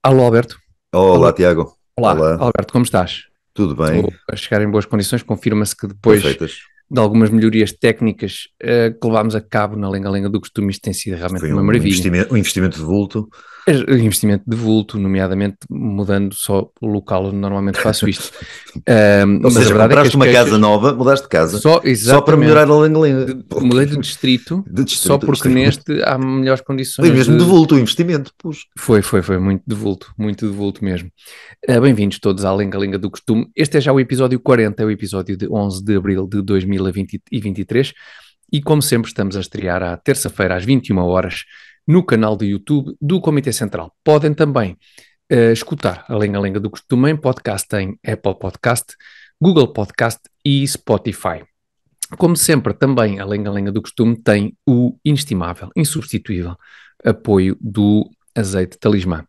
Alô, Alberto. Olá, Alô. Tiago. Olá, Olá, Alberto, como estás? tudo Estou bem? a chegar em boas condições. Confirma-se que depois Perfeitas. de algumas melhorias técnicas que levámos a cabo na lenga-lenga do costume, isto tem sido realmente Foi uma um maravilha. investimento, um investimento de vulto. O investimento de vulto, nomeadamente mudando só o local onde normalmente faço isto. Ou Mas a seja, verdade é que compraste as uma casa queixas, nova, mudaste de casa, só só para exatamente, melhorar a lenga-lenga. mudei de distrito, De só distrito. porque neste há melhores Foi condições mesmo de de. vulto o investimento. Puxa. Foi muito de vulto mesmo. Bem-vindos todos à Lenga Lenga do Costume. Este é já o episódio 40, é o episódio de 11 de abril de 2023 e como sempre estamos a estrear à terça-feira às 21 horas no canal do YouTube do Comitê Central. Podem também escutar a Lenga Lenga do Costume em podcast em Apple Podcast, Google Podcast e Spotify. Como sempre, também a Lenga Lenga do Costume tem o inestimável, insubstituível apoio do Azeite Talismã.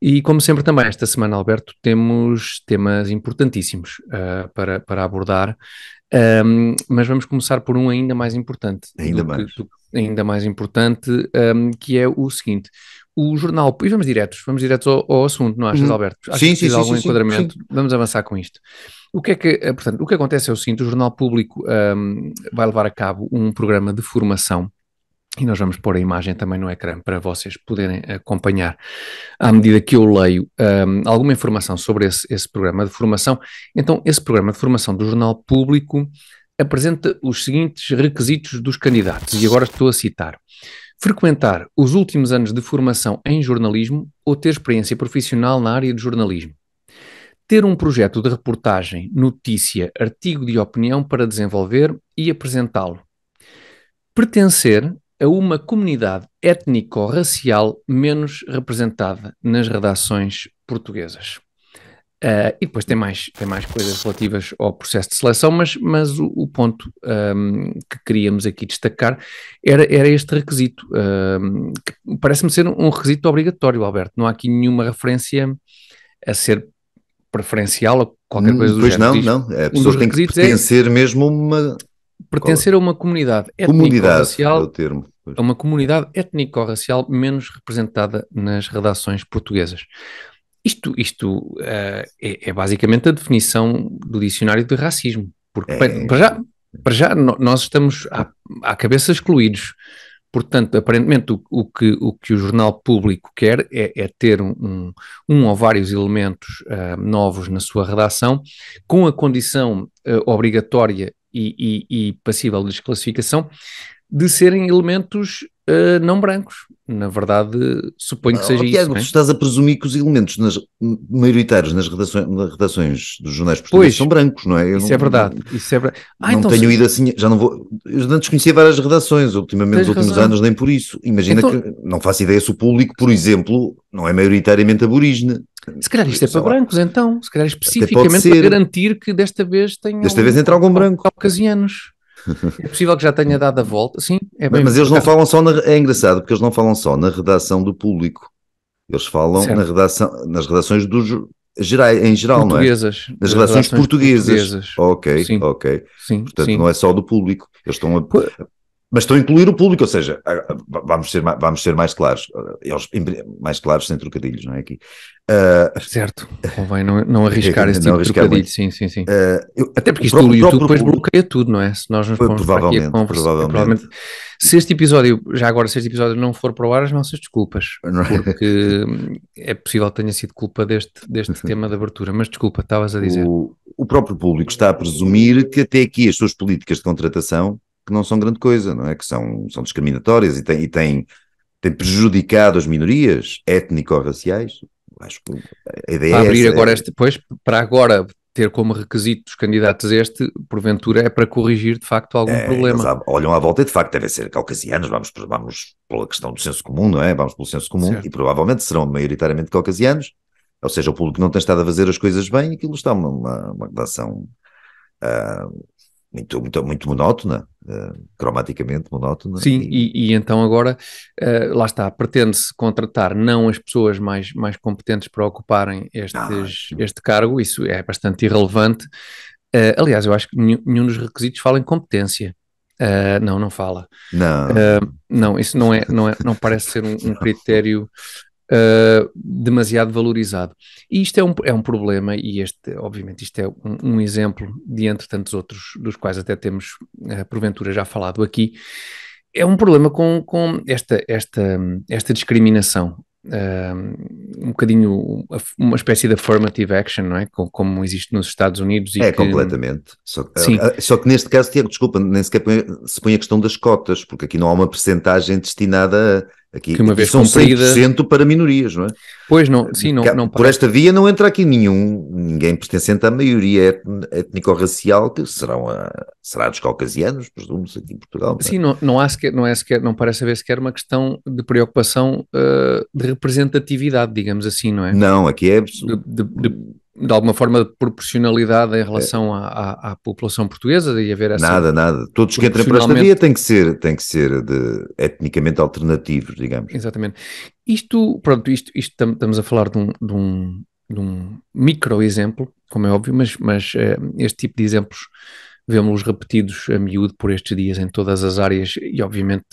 E como sempre também esta semana, Alberto, temos temas importantíssimos para abordar, mas vamos começar por um ainda mais importante Ainda mais. ainda mais importante, que é o seguinte. O jornal, e vamos diretos ao assunto, não achas, Alberto? Achas Sim, que sim, precisa de sim, algum sim, sim, sim. enquadramento? Vamos avançar com isto. Portanto, o que acontece é o seguinte, o Jornal Público vai levar a cabo um programa de formação e nós vamos pôr a imagem também no ecrã para vocês poderem acompanhar à medida que eu leio alguma informação sobre esse programa de formação. Então, esse programa de formação do Jornal Público apresenta os seguintes requisitos dos candidatos, e agora estou a citar. Frequentar os últimos anos de formação em jornalismo ou ter experiência profissional na área de jornalismo. Ter um projeto de reportagem, notícia, artigo de opinião para desenvolver e apresentá-lo. Pertencer a uma comunidade étnico-racial menos representada nas redações portuguesas. E depois tem mais coisas relativas ao processo de seleção, mas o ponto que queríamos aqui destacar era este requisito, que parece-me ser um requisito obrigatório, Alberto. Não há aqui nenhuma referência a ser preferencial ou qualquer coisa do Pois género. não, Diz, não. A um dos pessoa tem que requisitos é pertencer mesmo a uma pertencer a uma comunidade comunidade, é o étnico-racial, termo. Pois. a uma comunidade étnico-racial menos representada nas redações portuguesas. Isto é basicamente a definição do dicionário de racismo, porque bem, É, nós estamos à cabeça excluídos. Portanto, aparentemente o que o jornal público quer é ter um ou vários elementos novos na sua redação, com a condição obrigatória e passível de desclassificação de serem elementos não brancos. Na verdade, suponho que seja isso, Tiago, não tu é? estás a presumir que os elementos maioritários nas redações dos jornais portugueses são Pois, brancos, não é? Eu isso é não, verdade, isso é verdade. não Então, tenho ido assim, já não vou. Eu antes conhecia várias redações, ultimamente, nos tens últimos razão. anos, nem por isso. Imagina que Então, não faço ideia se o público, por exemplo, não é maioritariamente aborígene. se calhar isto é Sei para lá, brancos, então. Se calhar até pode especificamente para ser. garantir que desta vez Desta tenham vez entra algum branco. caucasianos. É possível que já tenha dado a volta. Sim, é bem, Mas eles por não acaso, falam só na. É engraçado, porque eles não falam só na redação do público. Eles falam na certo. redação, nas redações gerais, em geral, não é? Portuguesas, Nas das redações redações portuguesas. portuguesas. Ok, Sim, ok. sim, Portanto, não sim. é só do público. Eles estão a, Pô, mas estão a incluir o público, ou seja, vamos ser mais claros. Eles, mais claros sem trocadilhos, não é aqui? certo, convém não arriscar esse Não tipo de arriscar trocadilho, muito. sim, sim, sim. Até O porque isto do próprio, YouTube próprio depois público, bloqueia tudo, não é? Se nós nos formos para aqui a provavelmente, conversar, provavelmente. provavelmente, se este episódio, já agora, se este episódio não for para o ar, as nossas desculpas, Não é? porque é possível que tenha sido culpa deste tema de abertura, mas desculpa, estavas a dizer. O próprio público está a presumir que até aqui as suas políticas de contratação que não são grande coisa, não é? Que são discriminatórias têm prejudicado as minorias étnico-raciais. Acho que a ideia Para é abrir essa. agora pois, para agora ter como requisito dos candidatos porventura é para corrigir de facto algum Eles problema. olham à volta e de facto devem ser caucasianos, vamos pela questão do senso comum, não é? Vamos pelo senso comum e Certo. provavelmente serão maioritariamente caucasianos, ou seja, o público não tem estado a fazer as coisas bem e aquilo está uma redação muito monótona, cromaticamente monótona. Sim, e então agora, lá está, pretende-se contratar não as pessoas mais competentes para ocuparem este cargo, isso é bastante irrelevante. Aliás, eu acho que nenhum dos requisitos fala em competência. Não fala. Não. Não, isso não parece ser um critério demasiado valorizado. E isto é um problema, e obviamente, isto é um exemplo de entre tantos outros, dos quais até temos, porventura, já falado aqui. É um problema com esta discriminação. Um bocadinho uma espécie de affirmative action, não é? Como existe nos Estados Unidos e É, que... completamente. Sim, Só que neste caso, Tiago, desculpa, nem sequer se põe a questão das cotas, porque aqui não há uma percentagem destinada que uma aqui vez são cumprida... 100% para minorias, não é? Pois não, sim, não Por parece... esta via não entra aqui ninguém pertencente à maioria étnico-racial, que será dos caucasianos, presumo-se, aqui em Portugal, não é? Sim, não há sequer, não é sequer, não parece haver sequer uma questão de preocupação de representatividade, digamos assim, não é? Não, aqui é De alguma forma de proporcionalidade em relação à população portuguesa e haver essa nada. Todos que entrem por esta via têm que ser etnicamente alternativos, digamos. exatamente. Isto, pronto, isto estamos a falar de um micro exemplo, como é óbvio, mas este tipo de exemplos vemos-los repetidos a miúdo por estes dias em todas as áreas e obviamente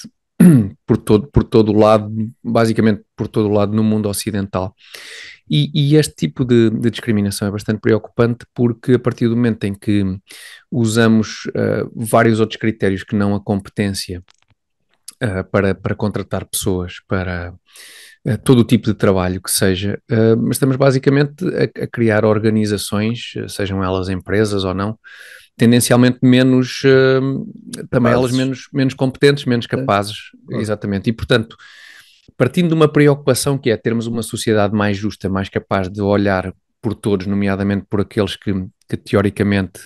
por todo o lado, basicamente por todo o lado no mundo ocidental. E este tipo de discriminação é bastante preocupante porque a partir do momento em que usamos vários outros critérios que não a competência para contratar pessoas para todo o tipo de trabalho que seja, mas estamos basicamente a criar organizações, sejam elas empresas ou não, tendencialmente menos, também elas Capazes. menos competentes, menos É, capazes, claro. exatamente. E, portanto, partindo de uma preocupação que é termos uma sociedade mais justa, mais capaz de olhar por todos, nomeadamente por aqueles que teoricamente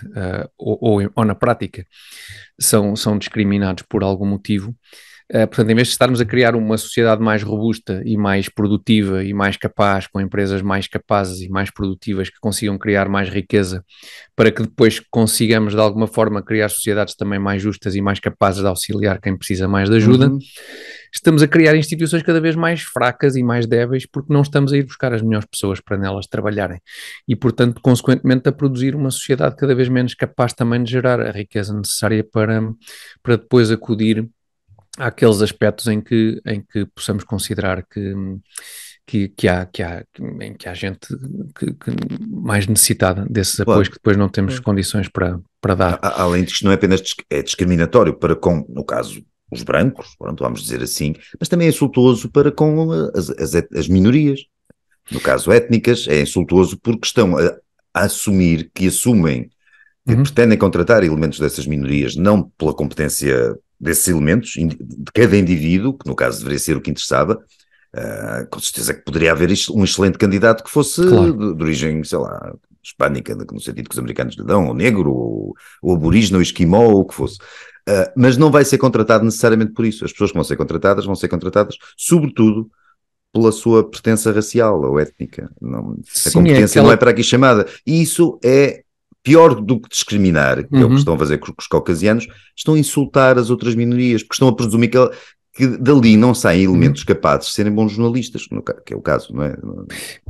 ou na prática são discriminados por algum motivo. Portanto, em vez de estarmos a criar uma sociedade mais robusta e mais produtiva e mais capaz, com empresas mais capazes e mais produtivas que consigam criar mais riqueza, para que depois consigamos de alguma forma criar sociedades também mais justas e mais capazes de auxiliar quem precisa mais de ajuda, Uhum. estamos a criar instituições cada vez mais fracas e mais débeis porque não estamos a ir buscar as melhores pessoas para nelas trabalharem e, portanto, consequentemente a produzir uma sociedade cada vez menos capaz também de gerar a riqueza necessária para depois acudir àqueles aspectos em que possamos considerar em que há gente que mais necessitada desses apoios Claro. que depois não temos condições para dar. Além disto, não é apenas é discriminatório para com, no caso, os brancos, pronto, vamos dizer assim, mas também é insultuoso para com as minorias. No caso, étnicas, é insultuoso porque estão a assumir, que assumem, que Uhum. pretendem contratar elementos dessas minorias, não pela competência desses elementos, de cada indivíduo, que no caso deveria ser o que interessava. Com certeza que poderia haver um excelente candidato que fosse Claro. de origem, sei lá, hispânica, no sentido que os americanos lhe dão, ou negro, ou aborígene, ou esquimó, ou o que fosse. Mas não vai ser contratado necessariamente por isso. As pessoas que vão ser contratadas sobretudo pela sua pertença racial ou étnica. A Sim, é competência não é aquela. para aqui chamada. E isso é pior do que discriminar, que é o que Uhum. estão a fazer com os caucasianos, estão a insultar as outras minorias, porque estão a presumir que dali não saem elementos Uhum. capazes de serem bons jornalistas, que é o caso, não é? É Estamos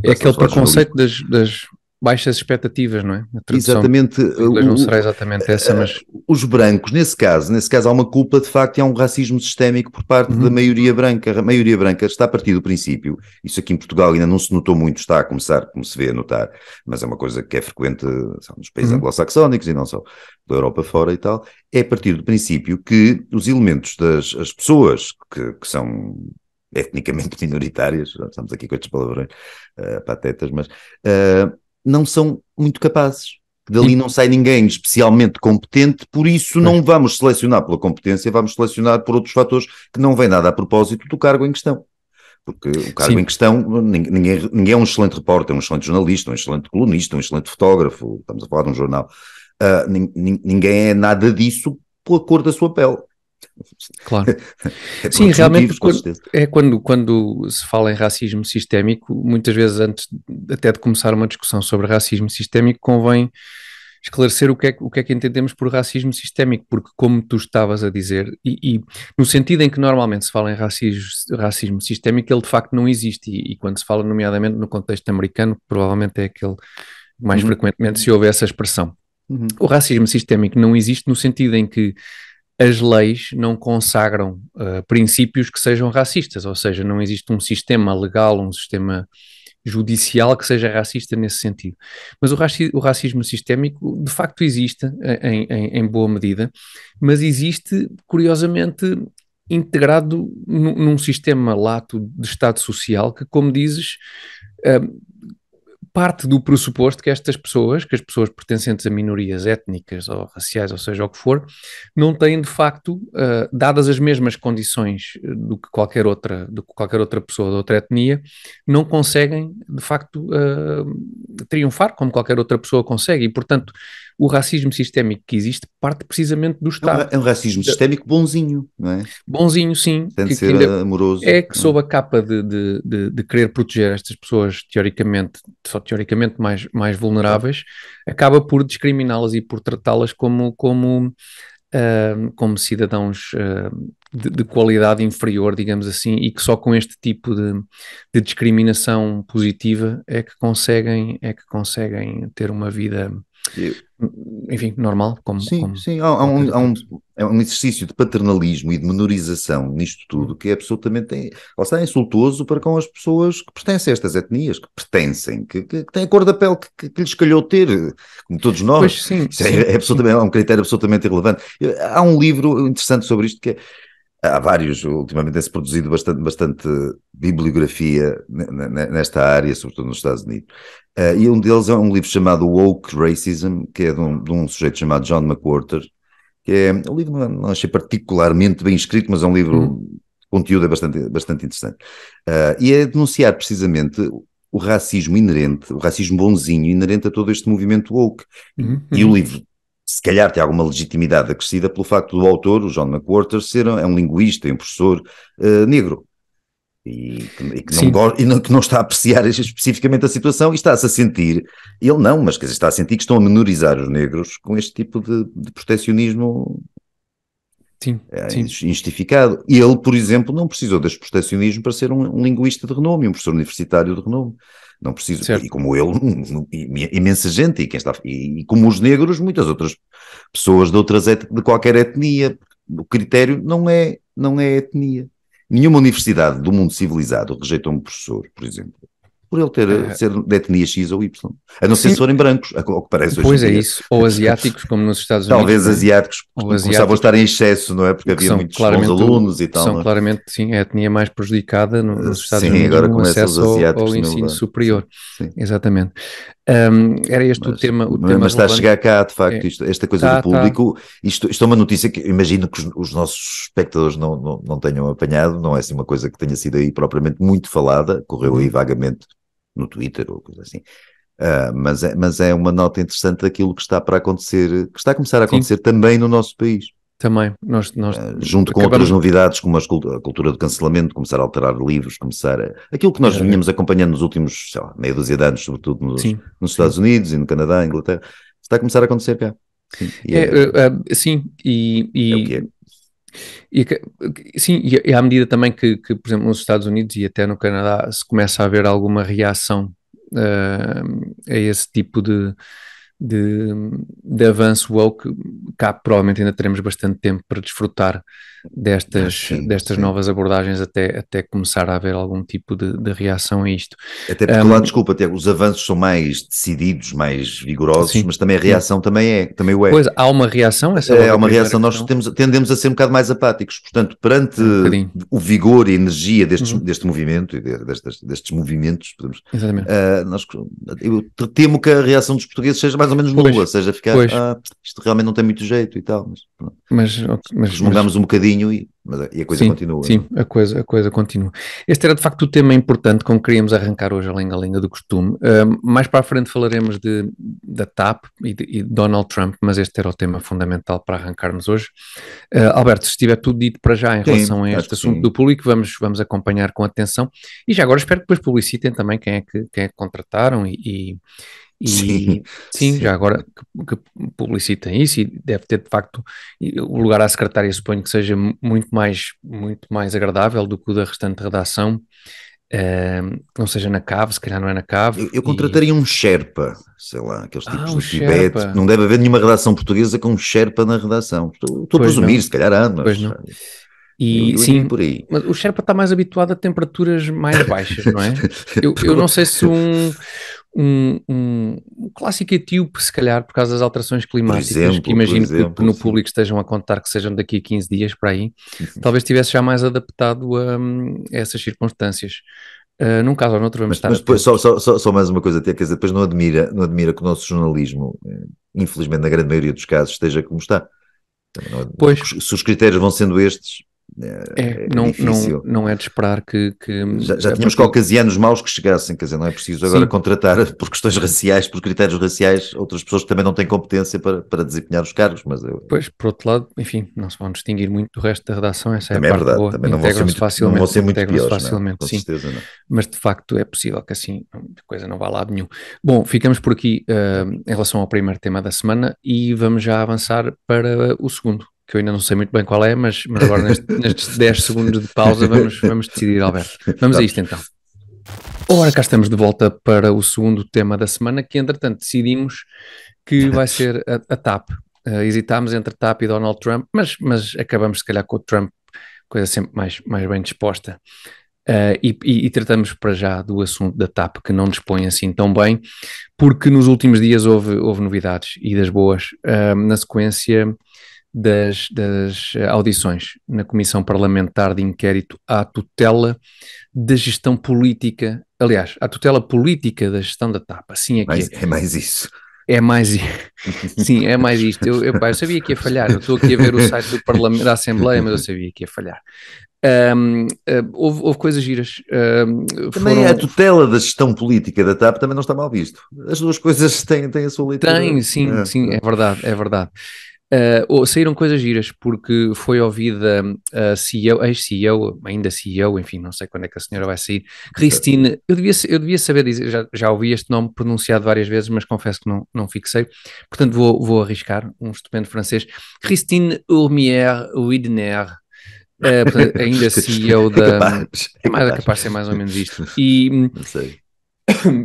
aquele a falar de jornalismo. preconceito das baixas expectativas, não é? A tradução Exatamente, do inglês não será exatamente essa, mas. os brancos, nesse caso há uma culpa de facto e há um racismo sistémico por parte da Uhum. maioria branca. A maioria branca está a partir do princípio, isso aqui em Portugal ainda não se notou muito, está a começar, como se vê a notar, mas é uma coisa que é frequente, sabe, nos países Uhum. anglo-saxónicos e não só, da Europa fora e tal, é a partir do princípio que os elementos as pessoas que são etnicamente minoritárias, estamos aqui com estes palavrões patetas, mas não são muito capazes. Dali Sim, não sai ninguém especialmente competente, por isso pois. não vamos selecionar pela competência, vamos selecionar por outros fatores que não vêm nada a propósito do cargo em questão. Porque o cargo em Sim, questão, ninguém é um excelente repórter, um excelente jornalista, um excelente colunista, um excelente fotógrafo, estamos a falar de um jornal. Ninguém é nada disso pela cor da sua pele. claro. É por Sim, outros realmente motivos, com certeza. quando se fala em racismo sistémico, muitas vezes antes até de começar uma discussão sobre racismo sistémico, convém esclarecer o que é que entendemos por racismo sistémico, porque como tu estavas a dizer, e no sentido em que normalmente se fala em racismo sistémico, ele de facto não existe, e quando se fala nomeadamente no contexto americano, provavelmente é aquele que mais Uhum. frequentemente se ouve essa expressão. Uhum. O racismo sistémico não existe no sentido em que as leis não consagram princípios que sejam racistas, ou seja, não existe um sistema legal, um sistema judicial que seja racista nesse sentido. Mas o racismo sistémico de facto existe em boa medida, mas existe, curiosamente, integrado num sistema lato de Estado social que, como dizes, parte do pressuposto que que as pessoas pertencentes a minorias étnicas ou raciais, ou seja, o que for, não têm de facto, dadas as mesmas condições do que qualquer outra pessoa de outra etnia, não conseguem de facto triunfar como qualquer outra pessoa consegue e, portanto, o racismo sistémico que existe parte precisamente do Estado. É um racismo sistémico bonzinho, não é? Bonzinho, sim, Tem de que ser ainda amoroso. que sob a capa de querer proteger estas pessoas teoricamente, só teoricamente mais vulneráveis, acaba por discriminá-las e por tratá-las como cidadãos de qualidade inferior, digamos assim, e que só com este tipo de discriminação positiva é que conseguem ter uma vida, enfim, normal, Sim, como sim, qualquer outra pessoa. é um exercício de paternalismo e de menorização nisto tudo que é absolutamente, ou está insultuoso para com as pessoas que pertencem a estas etnias, que pertencem, que têm a cor da pele que lhes calhou ter, como todos nós. Pois sim, Isso sim, é, sim. absolutamente, é um critério absolutamente irrelevante. Há um livro interessante sobre isto que é, há vários, ultimamente tem-se produzido bastante bibliografia nesta área, sobretudo nos Estados Unidos. E um deles é um livro chamado Woke Racism, que é de um sujeito chamado John McWhorter, que é um livro, não achei particularmente bem escrito, mas é um livro, Uhum, o conteúdo é bastante interessante. E é denunciar precisamente o racismo inerente, o racismo bonzinho inerente a todo este movimento woke. uhum, E o uhum. livro, se calhar, tem alguma legitimidade acrescida pelo facto do autor, o John McWhorter, ser um linguista e um professor negro. Sim, Que não está a apreciar especificamente a situação e está-se a sentir, ele não, mas quer dizer, está a sentir que estão a menorizar os negros com este tipo de proteccionismo sim, sim, injustificado. E ele, por exemplo, não precisou deste proteccionismo para ser um linguista de renome, um professor universitário de renome. Não preciso, e certo. como ele, imensa gente, e, quem está, e como os negros, muitas outras pessoas de qualquer etnia. O critério não é etnia. Nenhuma universidade do mundo civilizado rejeita um professor, por exemplo, por ele Ah, ser de etnia X ou Y. A não ser se sim, forem brancos, ao que parece hoje em pois é dia. isso. Ou asiáticos, como nos Estados Unidos, Talvez não é? asiáticos Ou começavam a asiáticos, estar em excesso, não é? Porque que havia são muitos bons claramente, alunos e tal, não é? sim, a etnia mais prejudicada nos Estados Sim, Unidos agora no começam os acesso asiáticos ao também a ensino levar. Sim, superior. sim. Exatamente. Era este o tema Mas está a relevante. chegar cá, de facto, É, esta coisa do tá, público. Isto é uma notícia que eu imagino que os nossos espectadores não tenham apanhado, não é assim uma coisa que tenha sido aí propriamente muito falada, correu aí uhum, vagamente no Twitter ou coisa assim. Mas é uma nota interessante daquilo que está para acontecer, que está a começar a sim, acontecer também no nosso país. também. Nós Junto com outras acabamos, novidades, como a cultura do cancelamento, começar a alterar livros, aquilo que nós exatamente, vinhamos acompanhando nos últimos, sei lá, meia dúzia de anos, sobretudo sim, nos sim. Estados Unidos e no Canadá, Inglaterra, está a começar a acontecer cá. Sim, Sim, é o que é. e que- sim, e à medida também por exemplo, nos Estados Unidos e até no Canadá se começa a haver alguma reação a esse tipo de, de avanço woke, cá provavelmente ainda teremos bastante tempo para desfrutar Sim, destas sim. novas abordagens até começar a haver algum tipo de reação a isto. Até porque lá, Um, desculpa, Tiago, os avanços são mais decididos, mais vigorosos, sim, mas também a sim. reação também o é. Pois há uma reação, essa é É logo a uma primeira reação, questão. tendemos a ser um bocado mais apáticos, portanto, perante Um bocadinho. o vigor e a energia Uhum, deste movimento e destes movimentos, exatamente. nós, eu temo que a reação dos portugueses seja mais ou menos Pois, nula, seja ficar, pois, isto realmente não tem muito jeito e tal, mas pronto, mas resmungamos um bocadinho e a coisa sim, continua, não sim, é? a coisa continua. Este era de facto o tema importante com que queríamos arrancar hoje a lenga-lenga do costume. Mais para a frente falaremos da TAP e de Donald Trump, mas este era o tema fundamental para arrancarmos hoje. Alberto, se estiver tudo dito para já em Sim, relação a acho este que assunto sim. do público, vamos acompanhar com atenção. E já agora espero que depois publicitem também quem é que contrataram Sim, e sim, já sim. agora que publicitem isso e deve ter de facto o lugar à secretária, suponho que seja muito mais agradável do que o da restante redação que não seja na cave, se calhar não é na cave. Eu contrataria um Sherpa, sei lá, aqueles tipos Um do Tibete. Sherpa. Não deve haver nenhuma redação portuguesa com um Sherpa na redação. Estou a Pois presumir, não, se calhar há, pois mas não. E eu iria sim, por aí. mas o Sherpa está mais habituado a temperaturas mais baixas, não é? Eu não sei se um clássico etíope, se calhar, por causa das alterações climáticas, que Por imagino que exemplo, no sim. público estejam a contar que sejam daqui a 15 dias para aí, talvez estivesse já mais adaptado a essas circunstâncias. Num caso ou noutro, vamos estar Mas depois, atentos. só mais uma coisa, até, quer dizer, depois não admira que o nosso jornalismo, infelizmente na grande maioria dos casos, esteja como está. Também Pois, se os critérios vão sendo estes, é não, não, difícil. não é de esperar que Já a tínhamos partir. caucasianos maus que chegassem, quer dizer, não é preciso agora Sim, contratar por questões raciais, por critérios raciais, outras pessoas que também não têm competência para desempenhar os cargos, mas pois, por outro lado, enfim, não se vão distinguir muito do resto da redação, essa é a também é parte verdade, boa. também não vão ser muito Integram-se piores, não, facilmente, com sim. certeza não. Mas de facto é possível que assim a coisa não vá a lado nenhum. Bom, ficamos por aqui em relação ao primeiro tema da semana e vamos já avançar para o segundo, que eu ainda não sei muito bem qual é, mas agora nestes 10 segundos de pausa vamos decidir, Alberto. Vamos a isto Vamos. então. Ora, cá estamos de volta para o segundo tema da semana, que entretanto decidimos que vai ser a TAP. Hesitámos entre TAP e Donald Trump, mas acabamos se calhar com o Trump, coisa sempre mais bem disposta. E tratamos para já do assunto da TAP, que não dispõe assim tão bem, porque nos últimos dias houve novidades e das boas, na sequência das audições na Comissão Parlamentar de Inquérito à tutela da gestão política, aliás, à tutela política da gestão da TAP, assim é que é. É mais isso. É mais, sim, é mais isto. Eu sabia que ia falhar. Eu estou aqui a ver o site do Parlamento, da Assembleia, mas eu sabia que ia falhar. Houve coisas giras. Também a tutela da gestão política da TAP também não está mal visto. As duas coisas têm a sua leitura. Sim, é verdade, é verdade. Saíram coisas giras porque foi ouvida a CEO, ex-CEO, ainda CEO, enfim, não sei quando é que a senhora vai sair. Christine, eu devia saber dizer, já ouvi este nome pronunciado várias vezes, mas confesso que não fixei, portanto vou arriscar, um estupendo francês. Christine Urmier Widner, portanto, ainda CEO É da. capaz, é É capaz. capaz de ser mais ou menos isto. E, Não sei.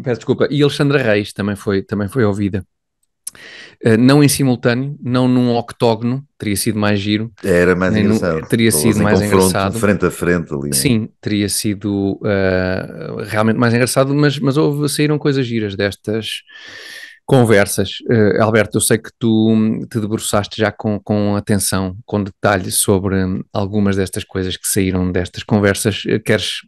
peço desculpa, e Alexandra Reis também foi ouvida. Não em simultâneo, não num octógono, teria sido mais giro, Era mais engraçado. teria sido Todas em mais confronto, engraçado. frente a frente ali. Sim, teria sido realmente mais engraçado, mas saíram coisas giras destas conversas. Alberto, eu sei que tu te debruçaste já com atenção, com detalhe sobre algumas destas coisas que saíram destas conversas. Queres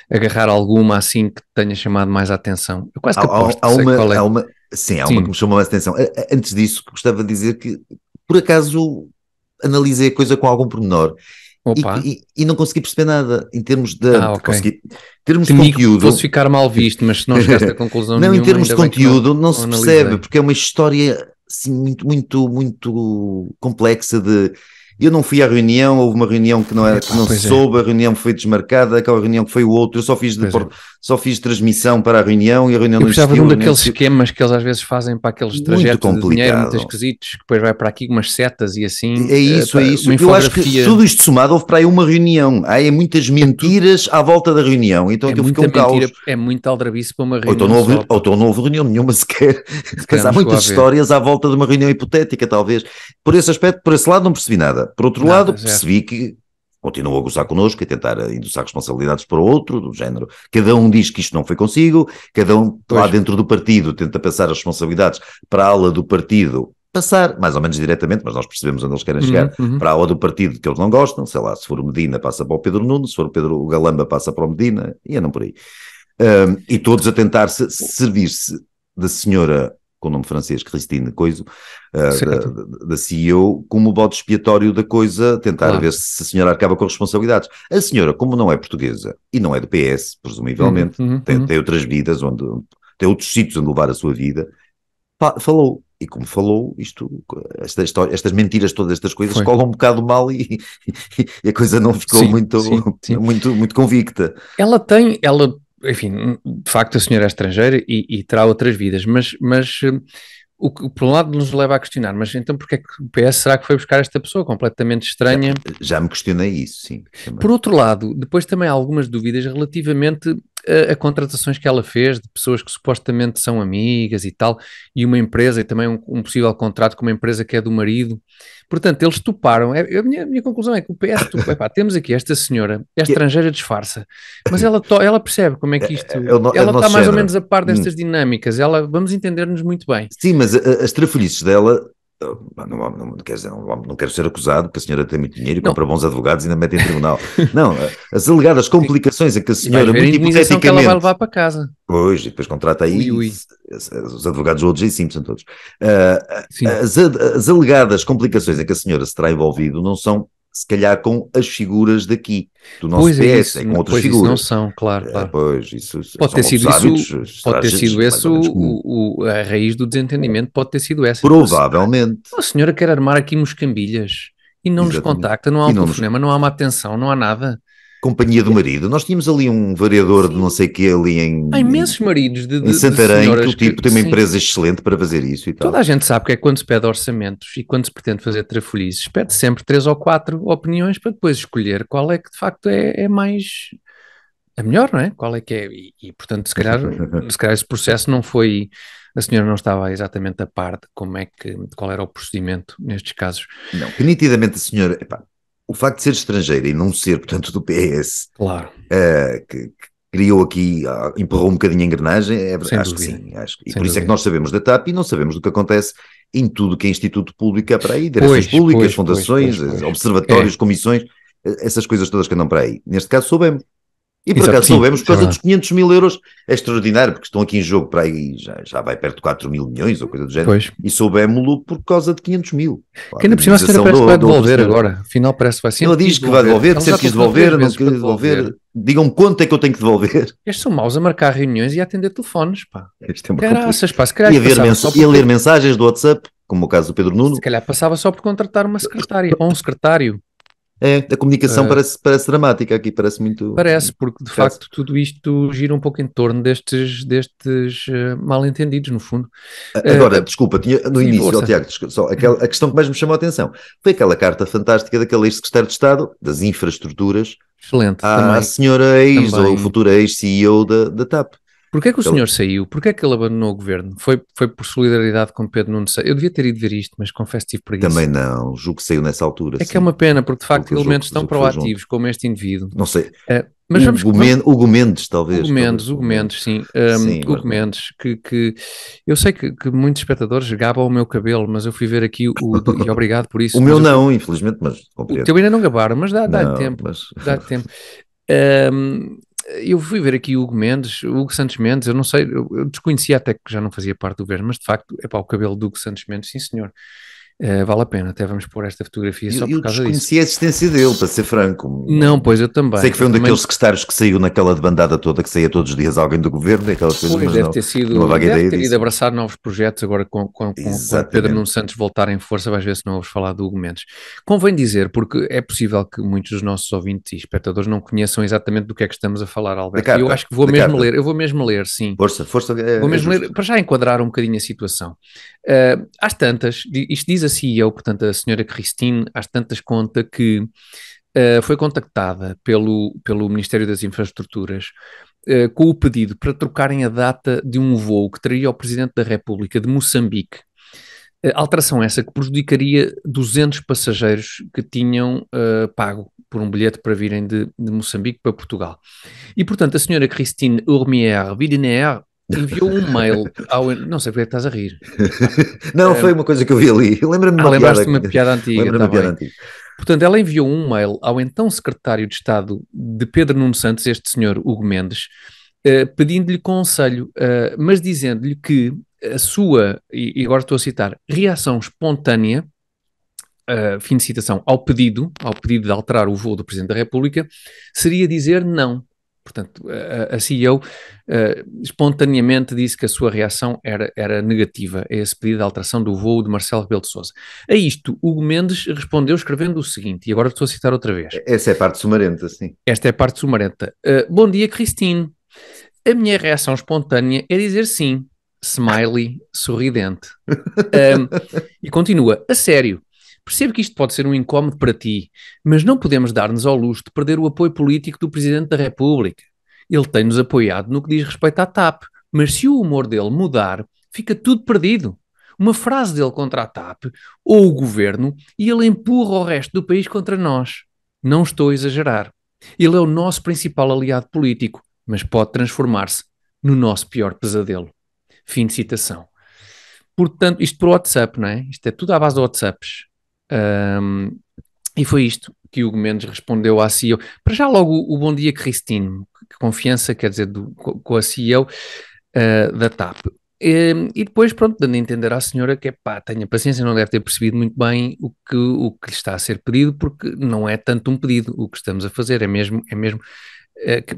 agarrar alguma assim que te tenha chamado mais a atenção? Eu quase que aposto que sei qual é. Sim, há uma que Sim, me chamou mais atenção. Antes disso, gostava de dizer que, por acaso, analisei a coisa com algum pormenor opa. e não consegui perceber nada em termos Ok. em termos de Temi que fosse conteúdo. ficar mal visto, mas se não chegaste a conclusão Não, em nenhuma, termos de ainda bem que não, conteúdo, não não se percebe, analisei. porque é uma história assim, muito complexa de. Eu não fui à reunião, houve uma reunião que Epá, não se pois é, soube, a reunião foi desmarcada, aquela reunião que foi o outro, eu pois é. só fiz transmissão para a reunião e a reunião Eu não precisava de existiu, um a reunião daqueles existiu. esquemas que eles às vezes fazem para aqueles Muito trajetos de dinheiro muito complicado. esquisitos, que depois vai para aqui umas setas e assim, É isso. uma Eu acho que infografia, tudo isto somado, houve para aí uma reunião. Há muitas é tudo, mentiras à volta da reunião, então é aquilo ficou muita um caos. mentira, é muita aldrabice para uma reunião Ou só, pá. então não houve reunião nenhuma sequer, Se mas calhar há não chegou a muitas ver histórias à volta de uma reunião hipotética, talvez. Por esse aspecto, por esse lado, não percebi nada. Por outro nada, lado, zero. percebi que continuam a gozar connosco, a tentar endossar responsabilidades para o outro, do género. Cada um diz que isto não foi consigo, cada um lá Pois, dentro do partido tenta passar as responsabilidades para a ala do partido. Passar, mais ou menos diretamente, mas nós percebemos onde eles querem chegar, uhum. para a ala do partido que eles não gostam, sei lá, se for o Medina passa para o Pedro Nuno, se for o Galamba passa para o Medina, e andam por aí. E todos a tentar servir-se da senhora com o nome francês, Christine Coiso, Certo, da CEO, como bode expiatório da coisa, tentar ver claro. se a senhora acaba com as responsabilidades. A senhora, como não é portuguesa e não é do PS, presumivelmente, tem outras vidas, tem outros sítios onde levar a sua vida, falou. E como falou, estas mentiras, todas estas coisas, Foi. colam um bocado mal e a coisa não ficou Sim, sim, sim. muito convicta. Enfim, de facto a senhora é estrangeira e terá outras vidas, mas o que por um lado nos leva a questionar, mas então porque é que o PS será que foi buscar esta pessoa completamente Já, estranha? já me questionei isso, sim, também. Por outro lado, depois também há algumas dúvidas relativamente a contratações que ela fez de pessoas que supostamente são amigas e tal, e uma empresa, e também um possível contrato com uma empresa que é do marido. Portanto, eles toparam. A minha conclusão é que o PS, epá, temos aqui esta senhora, é Que estrangeira disfarça, mas ela percebe como é que é isto. é o Ela está nosso mais ou género. menos a par destas dinâmicas. Vamos entender-nos muito bem. Sim, mas as trafolhices dela, quer dizer, não quero ser acusado, porque a senhora tem muito dinheiro e Não, compra bons advogados e ainda mete em tribunal. Não, as alegadas complicações em que a e vais senhora, ver a muito indenização que ela vai hipoteticamente, levar para casa. pois, e depois contrata Ui, aí ui. os advogados O.J. Simpson todos. Ah, Sim. as alegadas complicações em que a senhora se terá envolvido não são, se calhar, com as figuras daqui, do nosso Pois é PS, isso, é com outras pois isso não figuras. são, claro, claro. Pois, isso Pode ter são sido outros isso, hábitos, pode será ter sido mais esse ou menos comum. a raiz do desentendimento, pode ter sido essa. Provavelmente, A senhora quer armar aqui moscambilhas e não nos exatamente. contacta, não há E um não nos telefonema, não há uma atenção, não há nada. companhia do marido. Nós tínhamos ali um vereador de não Sim, sei o que ali há imensos maridos em de Santarém que o senhoras que, tipo tem uma sim, empresa excelente para fazer isso e toda tal. a gente sabe que é quando se pede orçamentos e quando se pretende fazer trafolhices, pede sempre 3 ou 4 opiniões para depois escolher qual é que de facto é mais a melhor, não é? Qual é que é? Portanto, se calhar esse processo não foi. A senhora não estava exatamente a par de qual era o procedimento nestes casos. Não, que nitidamente a senhora, epá, o facto de ser estrangeira e não ser, portanto, do PS, Claro, que criou aqui, empurrou um bocadinho a engrenagem, sem acho que dúvida, sim, e sem por isso é que dúvida. nós sabemos da TAP e não sabemos do que acontece em tudo que é instituto público há para aí, direções Pois, públicas, pois, pois, pois, fundações, pois. observatórios, É, comissões, essas coisas todas que andam para aí. Neste caso soubemos. E por exato, acaso sim, soubemos por isso é causa dos verdade. 500 mil euros, é extraordinário, porque estão aqui em jogo para aí, já vai perto de 4 mil milhões ou coisa do género, Pois. e soubemos-lo por causa de 500 mil, Que pá, da ainda por cima a senhora indenização parece que vai da outra devolver senhora. agora. Afinal, parece que vai Ela sempre quis diz que vai devolver. devolver, Ela que já sempre quis telefonou três devolver, não vezes para queria devolver. devolver. Digam-me quanto é que eu tenho que devolver. Estes são maus a marcar reuniões e a atender telefones, pá. Isto é uma complicação. Caraças, pá, se calhar passava só E a por, ler mensagens do WhatsApp, como o caso do Pedro se Nuno. calhar passava só por contratar uma secretária ou um secretário. É, a comunicação Uh, parece dramática aqui, parece muito, Parece, muito porque de caso. facto tudo isto gira um pouco em torno destes mal-entendidos, no fundo. Agora, desculpa, no Sim, início, força. Tiago, só a questão que mais me chamou a atenção foi aquela carta fantástica daquele ex-secretário de Estado das infraestruturas Excelente, à também. senhora ex ou Também. futura ex-CEO da TAP. Porquê é que o Aquela- senhor saiu? Porquê é que ele abandonou o governo? Foi por solidariedade com Pedro Nuno Santos? Eu devia ter ido ver isto, mas confesso que tive Também preguiça. não, julgo que saiu nessa altura, É que é sim. uma pena, porque de facto elementos tão Julgo que foi junto. proativos como este indivíduo. Não sei, Mas vamos. Hugo Mendes, Hugo talvez Mendes, Hugo Hugo Mendes. Mendes, sim. Sim, mas Hugo Mendes, que eu sei que muitos espectadores gabam o meu cabelo, mas eu fui ver aqui e obrigado por o isso, mas meu eu fui. não, infelizmente, mas O compreendo. teu ainda não gabaram, mas dá-lhe Não, tempo, mas dá-lhe tempo. Ahm, eu fui ver aqui o Hugo Mendes, o Hugo Santos Mendes, eu não sei, eu desconhecia até que já não fazia parte do governo, mas de facto, é para o cabelo do Hugo Santos Mendes, sim senhor. Vale a pena, até vamos pôr esta fotografia só por eu causa disso. desconheci a existência dele, para ser franco. Não, pois eu Sei também. que foi um daqueles secretários que saiu naquela debandada toda, que saía todos os dias alguém do governo, aquelas coisas, Pois, mas deve não, ter nenhuma sido, vaga deve ideia ter ido disso. abraçar novos projetos agora quando Pedro Nuno Exatamente. Santos voltar em força, vais ver se não ouves falar do Hugo Mendes. Convém dizer, porque é possível que muitos dos nossos ouvintes e espectadores não conheçam exatamente do que é que estamos a falar, Da Alberto. E eu carta, acho que vou da mesmo carta. ler, eu vou mesmo ler, sim. Força, Vou é mesmo ler, justo. para já enquadrar um bocadinho a situação. Às tantas, isto diz a CEO, portanto a senhora Christine, às tantas conta que foi contactada pelo Ministério das Infraestruturas com o pedido para trocarem a data de um voo que traria o Presidente da República de Moçambique. Alteração essa que prejudicaria 200 passageiros que tinham pago por um bilhete para virem de Moçambique para Portugal. E, portanto, a senhora Christine Urmier Widener enviou um mail ao... Não sei porque é que estás a rir. Não, foi uma coisa que eu vi ali. Lembra-me de uma piada. Lembraste de uma piada antiga, Lembra-me de está uma piada bem. antiga. Portanto, ela enviou um mail ao então secretário de Estado de Pedro Nuno Santos, este senhor Hugo Mendes, pedindo-lhe conselho, mas dizendo-lhe que a sua, e agora estou a citar, reação espontânea, fim de citação, ao pedido de alterar o voo do Presidente da República, seria dizer não. Portanto, a CEO espontaneamente disse que a sua reação era negativa a esse pedido de alteração do voo de Marcelo Rebelo de Sousa. A isto, Hugo Mendes respondeu escrevendo o seguinte, e agora estou a citar outra vez. Essa é a parte sumarenta, sim. Esta é a parte sumarenta. Bom dia, Christine. A minha reação espontânea é dizer sim. Smiley, sorridente. E continua, a sério. Percebo que isto pode ser um incómodo para ti, mas não podemos dar-nos ao luxo de perder o apoio político do Presidente da República. Ele tem-nos apoiado no que diz respeito à TAP, mas se o humor dele mudar, fica tudo perdido. Uma frase dele contra a TAP ou o governo e ele empurra o resto do país contra nós. Não estou a exagerar. Ele é o nosso principal aliado político, mas pode transformar-se no nosso pior pesadelo. Fim de citação. Portanto, isto por WhatsApp, não é? Isto é tudo à base de WhatsApps. E foi isto que o Hugo Mendes respondeu à CEO. Para já logo o bom dia, Cristine. Que confiança, quer dizer, com a CEO da TAP. E depois, pronto, dando a entender à senhora que, pá, tenha paciência, não deve ter percebido muito bem o que lhe está a ser pedido, porque não é tanto um pedido, o que estamos a fazer é mesmo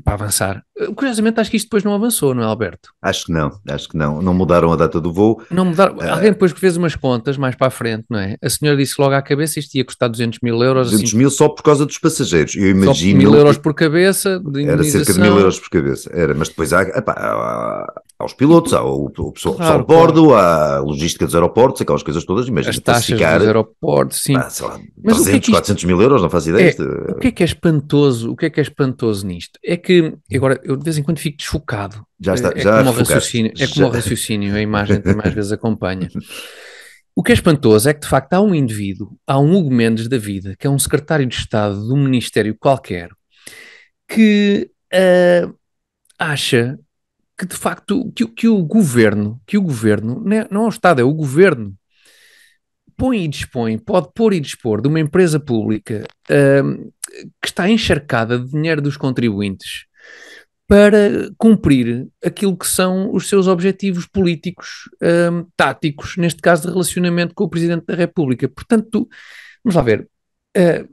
para avançar. Curiosamente, acho que isto depois não avançou, não é, Alberto? Acho que não. Não mudaram a data do voo. Não mudaram. Alguém depois que fez umas contas mais para a frente, não é? A senhora disse logo à cabeça isto ia custar 200 mil euros. 200 assim, mil só por causa dos passageiros. Eu só imagino 1000 euros por cabeça de era indemnização. cerca de 1000 euros por cabeça. Era, mas depois há aos pilotos, ao pessoal Claro, de bordo, à logística dos aeroportos, aquelas coisas todas. Imagina, as taxas ficar, dos aeroportos, sim. sei lá, Mas 300, 400 mil euros, não faço ideia. o que é espantoso? O que é espantoso nisto? É que agora eu de vez em quando fico desfocado. Já está, É já como o refogaste. raciocínio, como o raciocínio, a imagem também às vezes acompanha. O que é espantoso é que de facto há um indivíduo, há um Hugo Mendes da vida, que é um secretário de Estado de um ministério qualquer, que acha que de facto que o governo, não é o Estado, é o governo, põe e dispõe, pode pôr e dispor de uma empresa pública que está encharcada de dinheiro dos contribuintes para cumprir aquilo que são os seus objetivos políticos, táticos, neste caso de relacionamento com o Presidente da República. Portanto, vamos lá ver,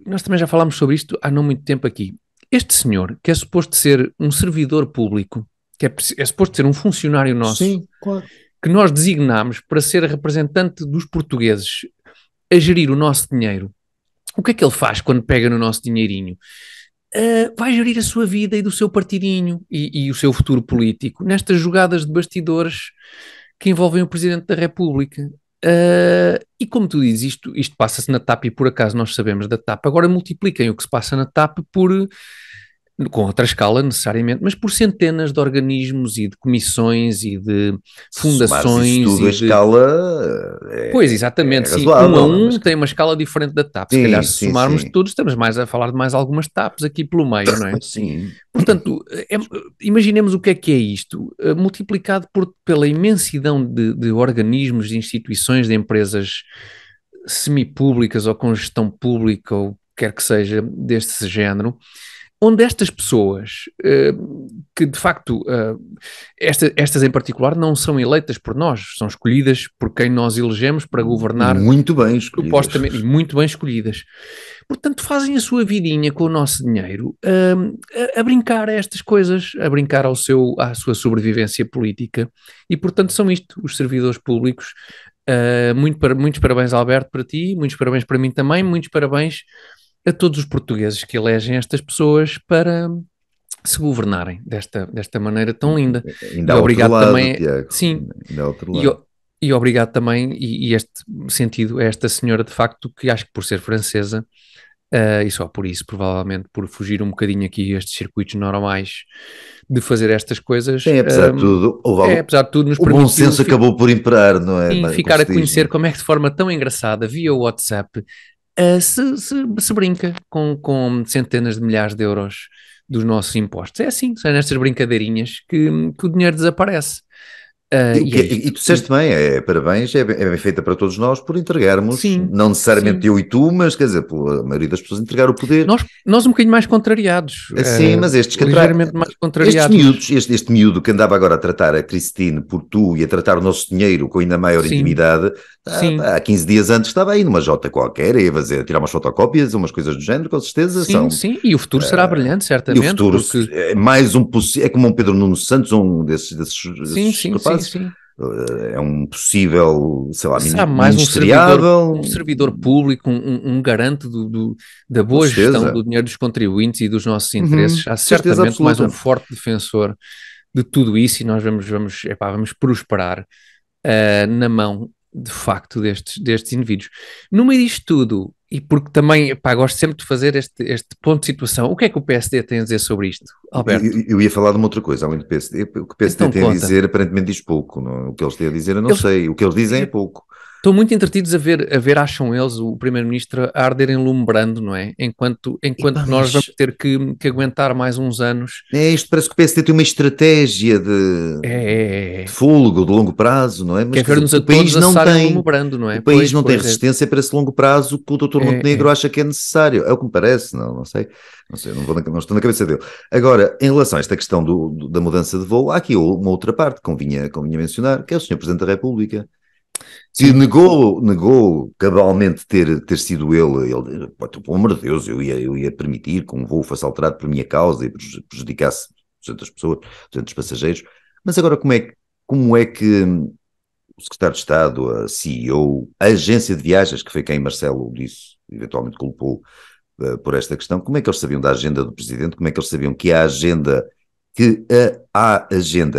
nós também já falámos sobre isto há não muito tempo aqui. Este senhor, que é suposto ser um servidor público, que é suposto ser um funcionário nosso, Sim, claro. que nós designamos para ser representante dos portugueses a gerir o nosso dinheiro, o que é que ele faz quando pega no nosso dinheirinho? Vai gerir a sua vida e do seu partidinho e o seu futuro político nestas jogadas de bastidores que envolvem o Presidente da República. E como tu dizes, isto passa-se na TAP e por acaso nós sabemos da TAP. Agora multipliquem o que se passa na TAP com outra escala necessariamente, mas por centenas de organismos e de comissões e de fundações. Se tudo a escala Pois, exatamente, sim. razoável, Um tem uma escala diferente da TAP. Se calhar, se somarmos todos, estamos mais a falar de mais algumas TAPs aqui pelo meio, não é? Sim. Portanto, imaginemos o que é isto, multiplicado pela imensidão de organismos, de instituições, de empresas semipúblicas ou com gestão pública ou quer que seja deste género, onde estas pessoas, que de facto, estas em particular, não são eleitas por nós, são escolhidas por quem nós elegemos para governar. Muito bem escolhidas. Supostamente, e muito bem escolhidas. Portanto, fazem a sua vidinha com o nosso dinheiro a brincar a estas coisas, a brincar à sua sobrevivência política. E, portanto, são isto, os servidores públicos. Muitos parabéns, Alberto, para ti, muitos parabéns para mim também, muitos parabéns a todos os portugueses que elegem estas pessoas para se governarem desta maneira tão linda. Ainda há obrigado outro lado, também, Tiago. Sim. Ainda há outro lado. E obrigado também, e este sentido, a esta senhora de facto, que acho que por ser francesa, e só por isso, provavelmente por fugir um bocadinho aqui a estes circuitos normais de fazer estas coisas. Sim, apesar de tudo, apesar de tudo, nos o bom senso acabou por imperar, não é? Sim, ficar a conhecer como é que de forma tão engraçada, via o WhatsApp, se brinca com centenas de milhares de euros dos nossos impostos. É assim, são nestas brincadeirinhas que o dinheiro desaparece. E tu disseste bem, parabéns, é bem feita para todos nós por entregarmos, sim, não necessariamente sim. eu e tu, mas quer dizer, a maioria das pessoas entregar o poder. Nós um bocadinho mais contrariados. Sim, mas ligeiramente mais contrariados. Estes miúdos, este miúdo que andava agora a tratar a Cristine por tu e a tratar o nosso dinheiro com ainda maior intimidade, há 15 dias antes estava aí numa Jota qualquer, ia tirar umas fotocópias, umas coisas do género, com certeza. Sim, e o futuro será brilhante, certamente. E o futuro é mais é como um Pedro Nuno Santos, um desses rapazes. Sim. É um possível, sei lá, ministeriável. Um servidor público, um garante da boa gestão do dinheiro dos contribuintes e dos nossos interesses. Há certamente mais um forte defensor de tudo isso e nós vamos prosperar na mão, de facto, destes indivíduos. No meio disto tudo, E porque também, pá, gosto sempre de fazer este ponto de situação. O que é que o PSD tem a dizer sobre isto, Alberto? Eu ia falar de uma outra coisa, além do PSD. O que o PSD Então tem a conta. dizer, aparentemente diz pouco. Não? O que eles têm a dizer, eu não Eles sei. O que eles dizem é pouco. estão muito entretidos a ver, acham eles, o Primeiro-Ministro a arder enlumbrando, não é? Enquanto Epá, nós vamos mas ter que aguentar mais uns anos. isto parece que o PSD tem uma estratégia de É. fôlego, de longo prazo, não é? Mas Quer quer dizer, ver-nos a o país todos não assarem tem. enlumbrando, não O é? país não tem Pois é. resistência para esse longo prazo que o Dr. Montenegro acha que é necessário. É o que me parece, não sei. Não sei, não estou na cabeça dele. Agora, em relação a esta questão da mudança de voo, há aqui uma outra parte que convinha mencionar, que é o Sr. Presidente da República, que Sim. negou cabalmente ter sido ele, pelo amor de Deus, eu ia permitir que um voo fosse alterado por minha causa e prejudicasse 200 pessoas, 200 passageiros. Mas agora como é que o secretário de Estado, a CEO, a agência de viagens, que foi quem Marcelo disse, eventualmente culpou por esta questão, como é que eles sabiam da agenda do Presidente? Como é que eles sabiam que a agenda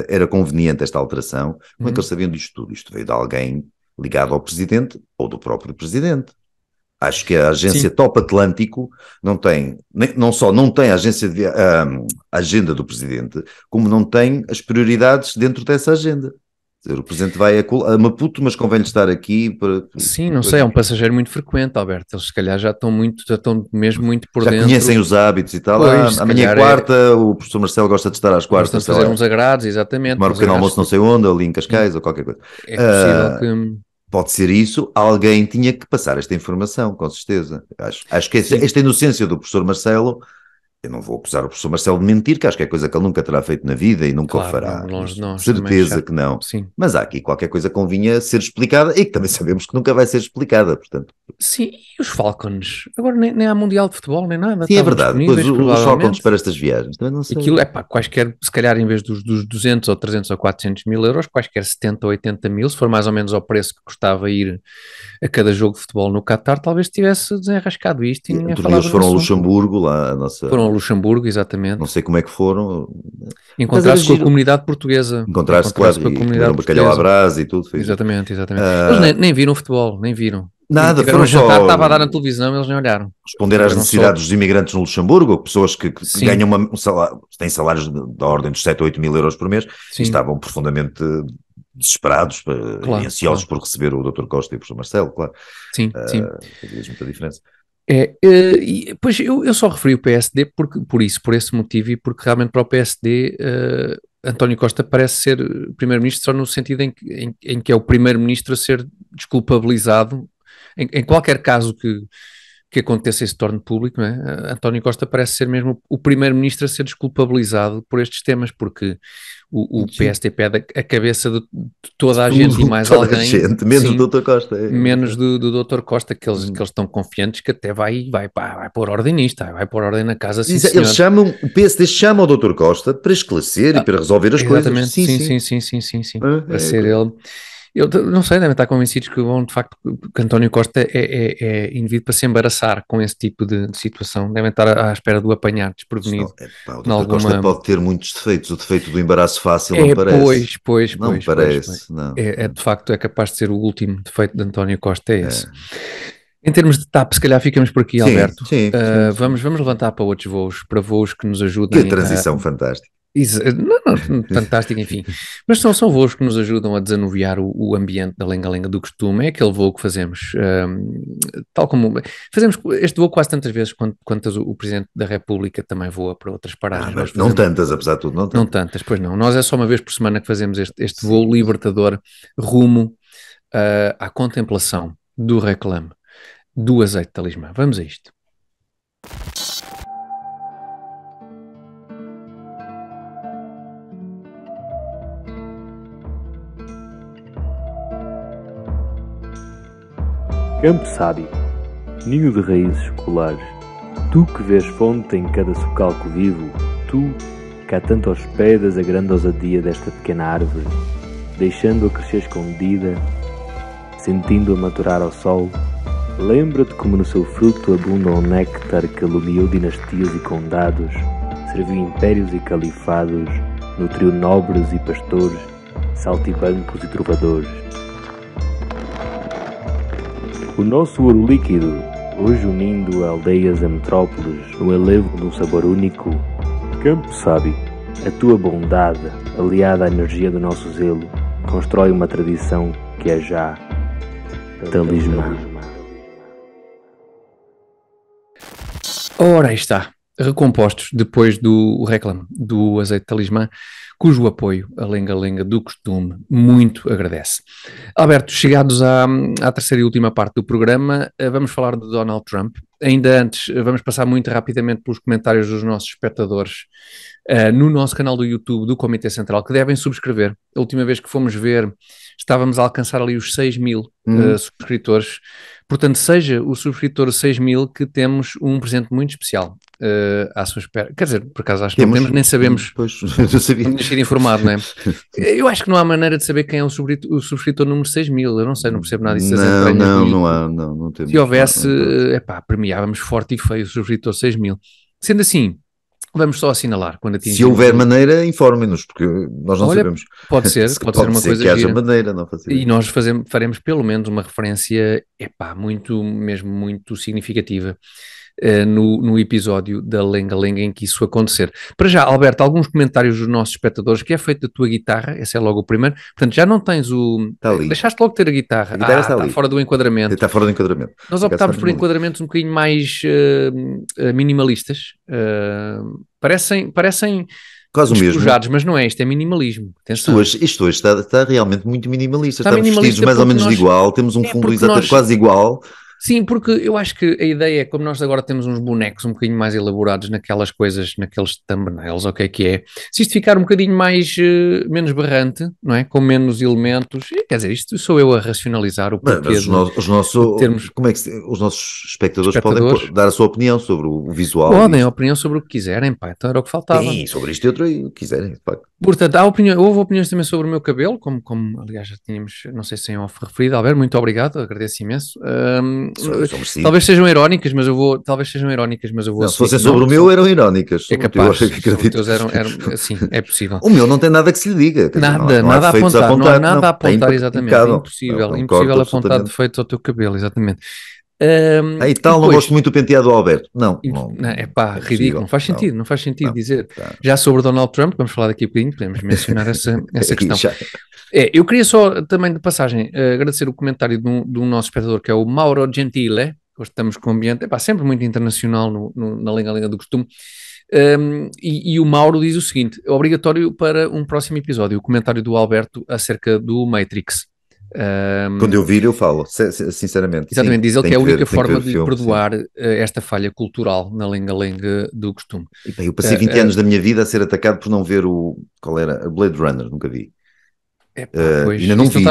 era conveniente esta alteração? Como é que eles sabiam disto tudo? Isto veio de alguém ligado ao Presidente ou do próprio Presidente. Acho que a agência Sim. Top Atlântico não só não tem a agenda do Presidente, como não tem as prioridades dentro dessa agenda. Quer dizer, o Presidente vai a Maputo, mas convém-lhe estar aqui para... Sim, não sei, é um passageiro muito frequente, Alberto. Eles se calhar já estão mesmo muito por Já dentro. conhecem os hábitos e tal. Pois, se Amanhã é calhar quarta, o professor Marcelo gosta de estar às gostam quartas, de fazer uns agrados, exatamente. tomar um Uns pequeno agrados almoço não sei onde, ali em Cascais sim. ou qualquer coisa. É possível que... Pode ser isso, alguém tinha que passar esta informação, com certeza. Acho que esta inocência do professor Marcelo, eu não vou acusar o professor Marcelo de mentir, que acho que é coisa que ele nunca terá feito na vida e nunca o fará. Não, longe de nós, Certeza que não. Sim. Mas há aqui qualquer coisa que convinha ser explicada e que também sabemos que nunca vai ser explicada, portanto. Sim, e os Falcons? Agora nem há Mundial de Futebol, nem nada. Sim, é verdade. Pois os Falcons para estas viagens, também não sei. Aquilo é pá, quaisquer, se calhar em vez dos 200 ou 300 ou 400 mil euros, quaisquer 70 ou 80 mil, se for mais ou menos ao preço que custava ir a cada jogo de futebol no Qatar, talvez tivesse desenrascado isto e ninguém falava. Eles foram ao Luxemburgo, lá a nossa... Foram ao Luxemburgo, exatamente. Não sei como é que foram. Encontrar-se com a comunidade portuguesa. Encontrar-se, claro, com a e comunidade comer um bacalhau à brasa e tudo. Exatamente. Eles nem viram futebol, nem viram. Nada, foram jantar, estava a dar na televisão, eles nem olharam. Responder às necessidades dos imigrantes no Luxemburgo, pessoas que ganham um salário, têm salários da ordem dos 7 ou 8 mil euros por mês e estavam profundamente desesperados e ansiosos por receber o Dr. Costa e o professor Marcelo, claro. Sim. Faz muita diferença. Pois eu só referi o PSD por esse motivo e porque realmente para o PSD António Costa parece ser primeiro-ministro só no sentido em que é o primeiro-ministro a ser desculpabilizado em qualquer caso que aconteça e se torne público, não é? António Costa parece ser mesmo o primeiro-ministro a ser desculpabilizado por estes temas, porque o PSD pede a cabeça de toda a gente e mais alguém. Menos do Dr. Costa. Menos do Dr. Costa, que eles estão confiantes que até vai pôr ordem nisto, vai pôr ordem na casa. Sim, o PSD chama o Dr. Costa para esclarecer e para resolver as coisas. Sim. Para ser ele... Eu não sei, devem estar convencidos que vão, de facto, que António Costa é indivíduo para se embaraçar com esse tipo de situação. Devem estar à espera do apanhar desprevenido. O Dr. Costa pode ter muitos defeitos. O defeito do embaraço fácil não parece. Não parece. De facto, é capaz de ser o último defeito de António Costa, é esse. Em termos de TAP, se calhar ficamos por aqui, Alberto. Sim. Vamos levantar para outros voos, para voos que nos ajudem. Que transição fantástica. Não, fantástico, enfim. Mas são voos que nos ajudam a desanuviar o ambiente da lenga-lenga do costume. É aquele voo que fazemos, tal como fazemos este voo quase tantas vezes quanto o Presidente da República também voa para outras paragens. Não tantas, apesar de tudo, não tantas, pois não. Nós é só uma vez por semana que fazemos este voo libertador rumo à contemplação do reclame do azeite de talismã. Vamos a isto. Campo sábio, ninho de raízes escolares, tu que vês fonte em cada socalco vivo, tu que há tanto hospedas a grande ousadia desta pequena árvore, deixando-a crescer escondida, sentindo-a maturar ao sol, lembra-te como no seu fruto abunda o néctar que alumiou dinastias e condados, serviu impérios e califados, nutriu nobres e pastores, saltibancos e trovadores. O nosso ouro líquido, hoje unindo aldeias a metrópoles no elevo de um sabor único. Campo Sábio, a tua bondade, aliada à energia do nosso zelo, constrói uma tradição que é já talismã. Ora, aí está. Recompostos depois do reclame do azeite talismã, cujo apoio a lenga-lenga do costume muito agradece. Alberto, chegados à terceira e última parte do programa, vamos falar de Donald Trump. Ainda antes, vamos passar muito rapidamente pelos comentários dos nossos espectadores no nosso canal do YouTube do Comitê Central, que devem subscrever. A última vez que fomos ver, estávamos a alcançar ali os 6.000 subscritores. Portanto, seja o subscritor 6.000 que temos um presente muito especial à sua espera. Quer dizer, por acaso acho que não temos, nem sabemos. Pois, eu sabia. Vamos ser informado, não é? Eu acho que não há maneira de saber quem é o subscritor número 6.000. Eu não sei, não percebo nada disso. Não temos. Se houvesse, premiávamos forte e feio o subscritor 6.000. Sendo assim, vamos só assinalar quando atingirmos. Se houver maneira, informem-nos, porque nós não sabemos. Pode ser uma coisa que haja gira. maneira, não fazemos. E nós faremos pelo menos uma referência, muito significativa no episódio da Lenga-Lenga em que isso acontecer. Para já, Alberto, alguns comentários dos nossos espectadores, que é feito da tua guitarra, esse é logo o primeiro, portanto já não tens Está ali. Deixaste logo ter a guitarra. A guitarra está ali. Fora do enquadramento. Está fora do enquadramento. Nós optámos por enquadramentos um bocadinho mais minimalistas. Parecem quase o mesmo, mas não é, isto é minimalismo. Isto hoje está realmente muito minimalista. Estamos minimalista vestidos mais ou menos de igual, temos um fundo quase igual. Sim, porque eu acho que a ideia é, como nós agora temos uns bonecos um bocadinho mais elaborados naquelas coisas, naqueles thumbnails, o que é, se isto ficar um bocadinho menos berrante, não é? Com menos elementos, quer dizer, isto sou eu a racionalizar o porquê mas os nossos espectadores podem dar a sua opinião sobre o visual. Podem, a opinião sobre o que quiserem, pá, então era o que faltava. Sim, sobre isto e outro aí, o que quiserem, pá. Portanto, houve opiniões também sobre o meu cabelo, como aliás já tínhamos, não sei se em off referido. Alberto, muito obrigado, agradeço imenso. Talvez sejam irónicas, mas eu vou. Não, se fossem sobre o meu, eram irónicas. É capaz. Sim, é possível. O meu não tem nada que se lhe diga. Nada a apontar. Não há nada a apontar, exatamente. É impossível apontar defeitos ao teu cabelo, exatamente. E tal, depois, não gosto muito do penteado do Alberto. Não, é ridículo, não faz sentido dizer. Já sobre Donald Trump, vamos falar daqui a bocadinho, podemos mencionar essa questão. Eu queria só também de passagem agradecer o comentário de um nosso espectador, que é o Mauro Gentile. Hoje estamos com o ambiente, sempre muito internacional na Lenga-Lenga do Costume. E o Mauro diz o seguinte: obrigatório para um próximo episódio, o comentário do Alberto acerca do Matrix. Quando eu vir eu falo, sinceramente. Exatamente, sim, diz ele que é a única forma de filme, perdoar esta falha cultural na Lenga-Lenga do Costume. Eu passei 20 anos da minha vida a ser atacado por não ver qual era? Blade Runner, nunca vi. Ainda não vi.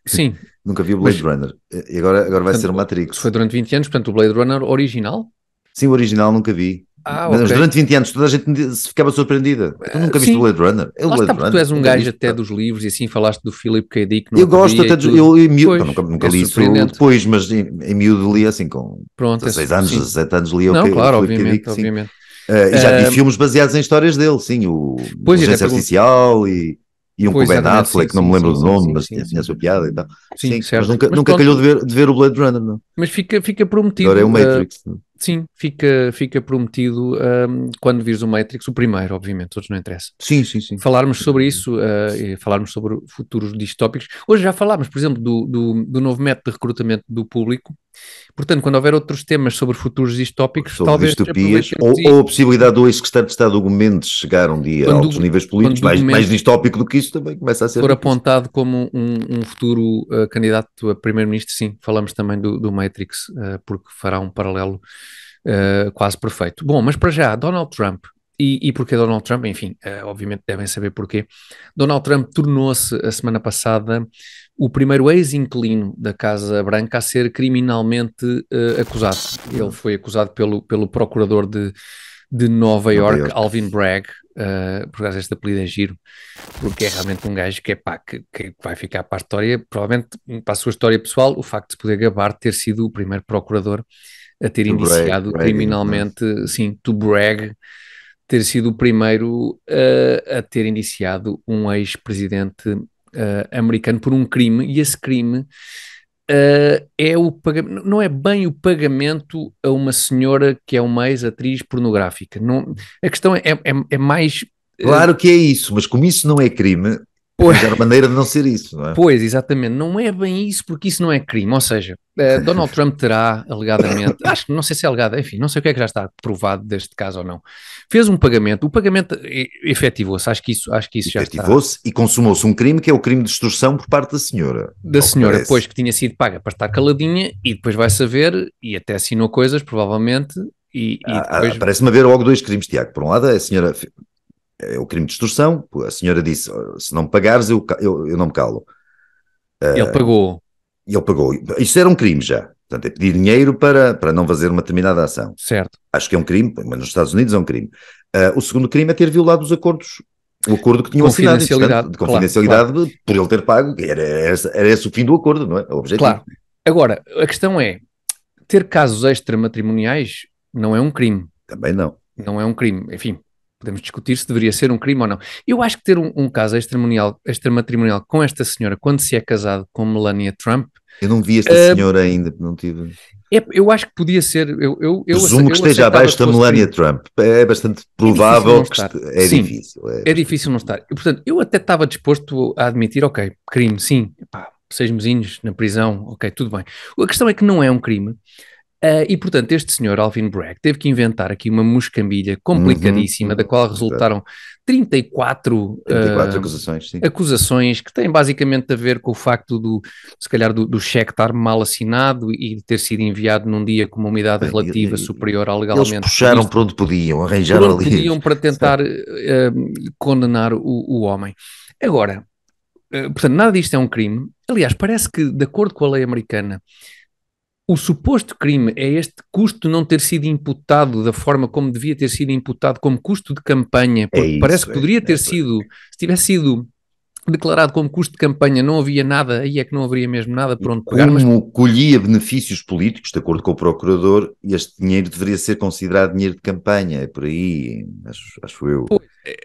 Sim. Nunca vi o Blade Runner. E agora vai ser o Matrix. Foi durante 20 anos, portanto o Blade Runner original? Sim, o original nunca vi. Mas okay. Durante 20 anos toda a gente ficava surpreendida. Tu nunca viste o Blade Runner? Tu és um gajo até dos livros e assim falaste do Philip K. Dick. Eu gosto até nunca li isso depois, mas em miúdo li assim com 16 anos, 17 anos li o Philip K. Dick. Obviamente. E já vi filmes baseados em histórias dele, sim, o Inteligência Artificial e um com o Ben Affleck, não me lembro do nome, mas tinha a sua piada e tal. Sim, certo. Mas nunca calhou de ver o Blade Runner, não. Mas fica prometido. Agora é o Matrix. Sim, fica prometido quando vires o Matrix, o primeiro, obviamente, outros não interessa. Sim. Falarmos sobre isso e falarmos sobre futuros distópicos. Hoje já falámos, por exemplo, do novo método de recrutamento do público. Portanto, quando houver outros temas sobre futuros distópicos, sobre talvez distopias, ou a possibilidade do ex-secretário de Estado Hugo Mendes chegar um dia a altos níveis políticos, mais distópico do que isso também começa a ser. For apontado como um futuro candidato a primeiro-ministro, sim, falamos também do Matrix, porque fará um paralelo quase perfeito. Bom, mas para já, Donald Trump. E porquê Donald Trump? Enfim, obviamente devem saber porquê. Donald Trump tornou-se, a semana passada, o primeiro ex-inquilino da Casa Branca a ser criminalmente acusado. Ele foi acusado pelo procurador de Nova York, Alvin Bragg, por causa deste apelido é giro, porque é realmente um gajo que vai ficar para a história, provavelmente para a sua história pessoal, o facto de se poder gabar de ter sido o primeiro procurador a ter indiciado criminalmente, sim, to brag, ter sido o primeiro a ter indiciado um ex-presidente americano por um crime, e esse crime é o pagamento, não é bem o pagamento a uma senhora que é uma ex-atriz pornográfica. Não, a questão é mais. Claro que é isso, mas como isso não é crime, arranjar maneira de não ser isso, não é? Pois, exatamente, não é bem isso, porque isso não é crime. Ou seja, Donald Trump terá, alegadamente, acho que não sei se é alegado, enfim, não sei o que é que já está provado deste caso ou não. Fez um pagamento, o pagamento efetivou-se, acho que isso já está. Efetivou-se e consumou-se um crime que é o crime de extorsão por parte da senhora. Da senhora, depois que tinha sido paga para estar caladinha, e depois vai saber, e até assinou coisas, provavelmente, e depois... Parece-me haver logo dois crimes, Tiago. Por um lado, a senhora... É o crime de extorsão. A senhora disse, se não me pagares, eu não me calo. Ele pagou. E ele pagou. Isso era um crime já. Portanto, é pedir dinheiro para não fazer uma determinada ação. Certo. Acho que é um crime, mas nos Estados Unidos é um crime. O segundo crime é ter violado os acordos. O acordo que tinham assinado, de confidencialidade, claro. Por ele ter pago. Era esse o fim do acordo, não é? O objetivo. Claro. Agora, a questão é, ter casos extramatrimoniais não é um crime. Também não. Não é um crime. Enfim, podemos discutir se deveria ser um crime ou não. Eu acho que ter um caso extramatrimonial com esta senhora, quando se é casado com Melania Trump... Eu não vi esta senhora ainda, não tive... eu acho que podia ser... Eu presumo que esteja abaixo da Melania Trump. É bastante provável que é sim, difícil. É difícil não estar. E, portanto, eu até estava disposto a admitir, ok, crime, sim, 6 mesinhos na prisão, ok, tudo bem. A questão é que não é um crime. E, portanto, este senhor, Alvin Bragg, teve que inventar aqui uma muscambilha complicadíssima, da qual resultaram 34 acusações, sim. Acusações que têm basicamente a ver com o facto se calhar, do cheque estar mal assinado e de ter sido enviado num dia com uma umidade relativa superior ao legalmente. Eles puxaram por onde podiam, arranjaram ali. Podiam para tentar condenar o homem. Agora, portanto, nada disto é um crime. Aliás, parece que, de acordo com a lei americana, o suposto crime é este custo não ter sido imputado da forma como devia ter sido imputado como custo de campanha, porque parece que poderia ter sido, se tivesse sido declarado como custo de campanha, não havia nada, aí é que não haveria mesmo nada por onde pegar. Como colhia benefícios políticos, de acordo com o procurador, este dinheiro deveria ser considerado dinheiro de campanha, é por aí, acho eu.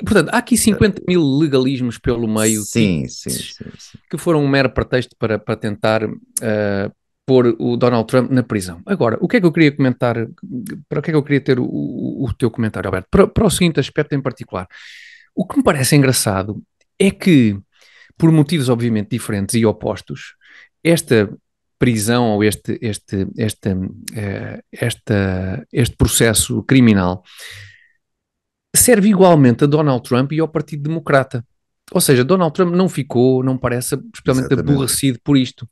Portanto, há aqui 50 mil legalismos pelo meio, sim. Que foram um mero pretexto para tentar... pôr o Donald Trump na prisão. Agora, o que é que eu queria comentar, para o que é que eu queria ter o teu comentário, Alberto? Para o seguinte aspecto em particular. O que me parece engraçado é que, por motivos obviamente diferentes e opostos, esta prisão ou este processo criminal serve igualmente a Donald Trump e ao Partido Democrata. Ou seja, Donald Trump não parece especialmente aborrecido por isto.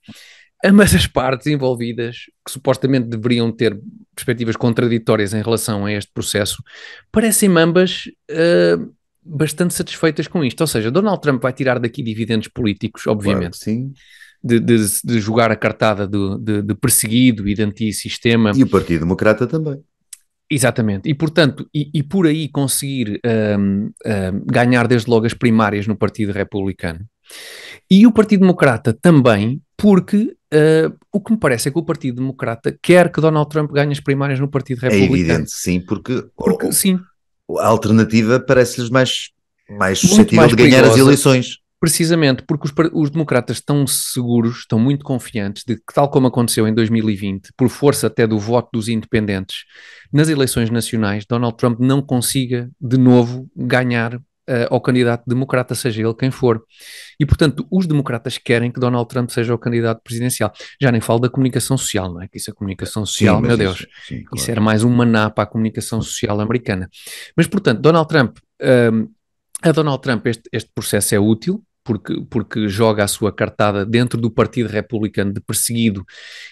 Ambas as partes envolvidas, que supostamente deveriam ter perspectivas contraditórias em relação a este processo, parecem-me ambas bastante satisfeitas com isto. Ou seja, Donald Trump vai tirar daqui dividendos políticos, obviamente, claro, sim. De jogar a cartada de perseguido e de antissistema. E o Partido Democrata também. Exatamente, e portanto, e por aí conseguir ganhar desde logo as primárias no Partido Republicano. E o Partido Democrata também, porque o que me parece é que o Partido Democrata quer que Donald Trump ganhe as primárias no Partido Republicano. É evidente, sim, porque sim. A alternativa parece-lhes mais suscetível de ganhar as eleições. Precisamente, porque os democratas estão seguros, estão muito confiantes de que, tal como aconteceu em 2020, por força até do voto dos independentes, nas eleições nacionais, Donald Trump não consiga de novo ganhar ao candidato democrata, seja ele quem for. E, portanto, os democratas querem que Donald Trump seja o candidato presidencial. Já nem falo da comunicação social, não é? Que isso é comunicação social, meu Deus. Claro. Isso era mais um maná para a comunicação social americana. Mas, portanto, Donald Trump... a Donald Trump este processo é útil, porque joga a sua cartada dentro do Partido Republicano de perseguido,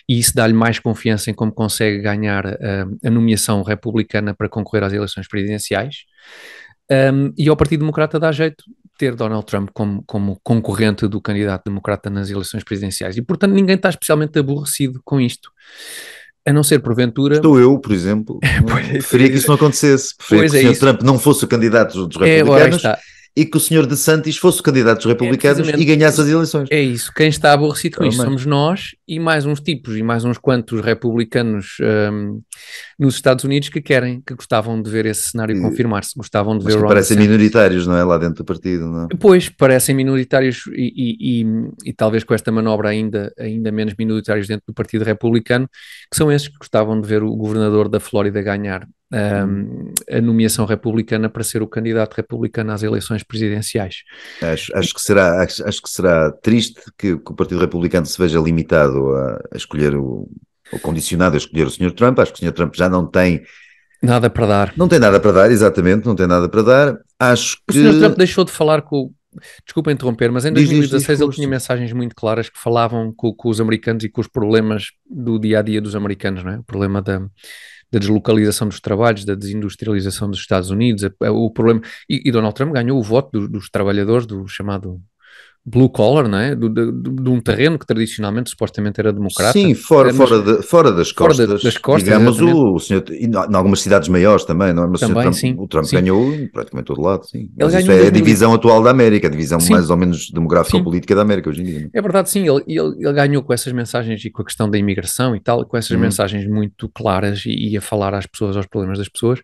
e isso dá-lhe mais confiança em como consegue ganhar a nomeação republicana para concorrer às eleições presidenciais. E ao Partido Democrata dá jeito ter Donald Trump como concorrente do candidato democrata nas eleições presidenciais. E, portanto, ninguém está especialmente aborrecido com isto. A não ser porventura... Estou eu, por exemplo, preferia que isso não acontecesse. Preferia que o Sr. Trump não fosse o candidato dos republicanos e que o senhor DeSantis fosse o candidato dos republicanos e ganhasse as eleições. É isso, quem está aborrecido com isto somos nós e mais uns tipos e mais uns quantos republicanos nos Estados Unidos que gostavam de ver esse cenário confirmar-se, gostavam de ver o Ron parecem minoritários, não é? Lá dentro do partido, não é? Pois, parecem minoritários e talvez com esta manobra ainda menos minoritários dentro do Partido Republicano, que são esses que gostavam de ver o governador da Flórida ganhar a nomeação republicana para ser o candidato republicano às eleições presidenciais. Acho que será triste que o Partido Republicano se veja limitado a escolher ou condicionado a escolher o Sr. Trump. Acho que o Sr. Trump já não tem nada para dar. Não tem nada para dar, exatamente, não tem nada para dar. Acho que... O Sr. Trump deixou de falar com... Desculpa interromper, mas em 2016 ele tinha mensagens muito claras que falavam com os americanos e com os problemas do dia-a-dia dos americanos, não é? O problema da deslocalização dos trabalhos, da desindustrialização dos Estados Unidos, o problema... E Donald Trump ganhou o voto dos trabalhadores, do chamado blue collar, não é? De um terreno que tradicionalmente, supostamente, era democrata. Sim, fora das costas, digamos, o senhor, em algumas cidades maiores também, não é? Mas também, o Trump ganhou em praticamente todo lado, sim. Mas isso é a divisão atual da América, a divisão mais ou menos demográfica ou política da América hoje em dia. É verdade, sim, ele ganhou com essas mensagens e com a questão da imigração e tal, com essas mensagens muito claras e a falar às pessoas, aos problemas das pessoas.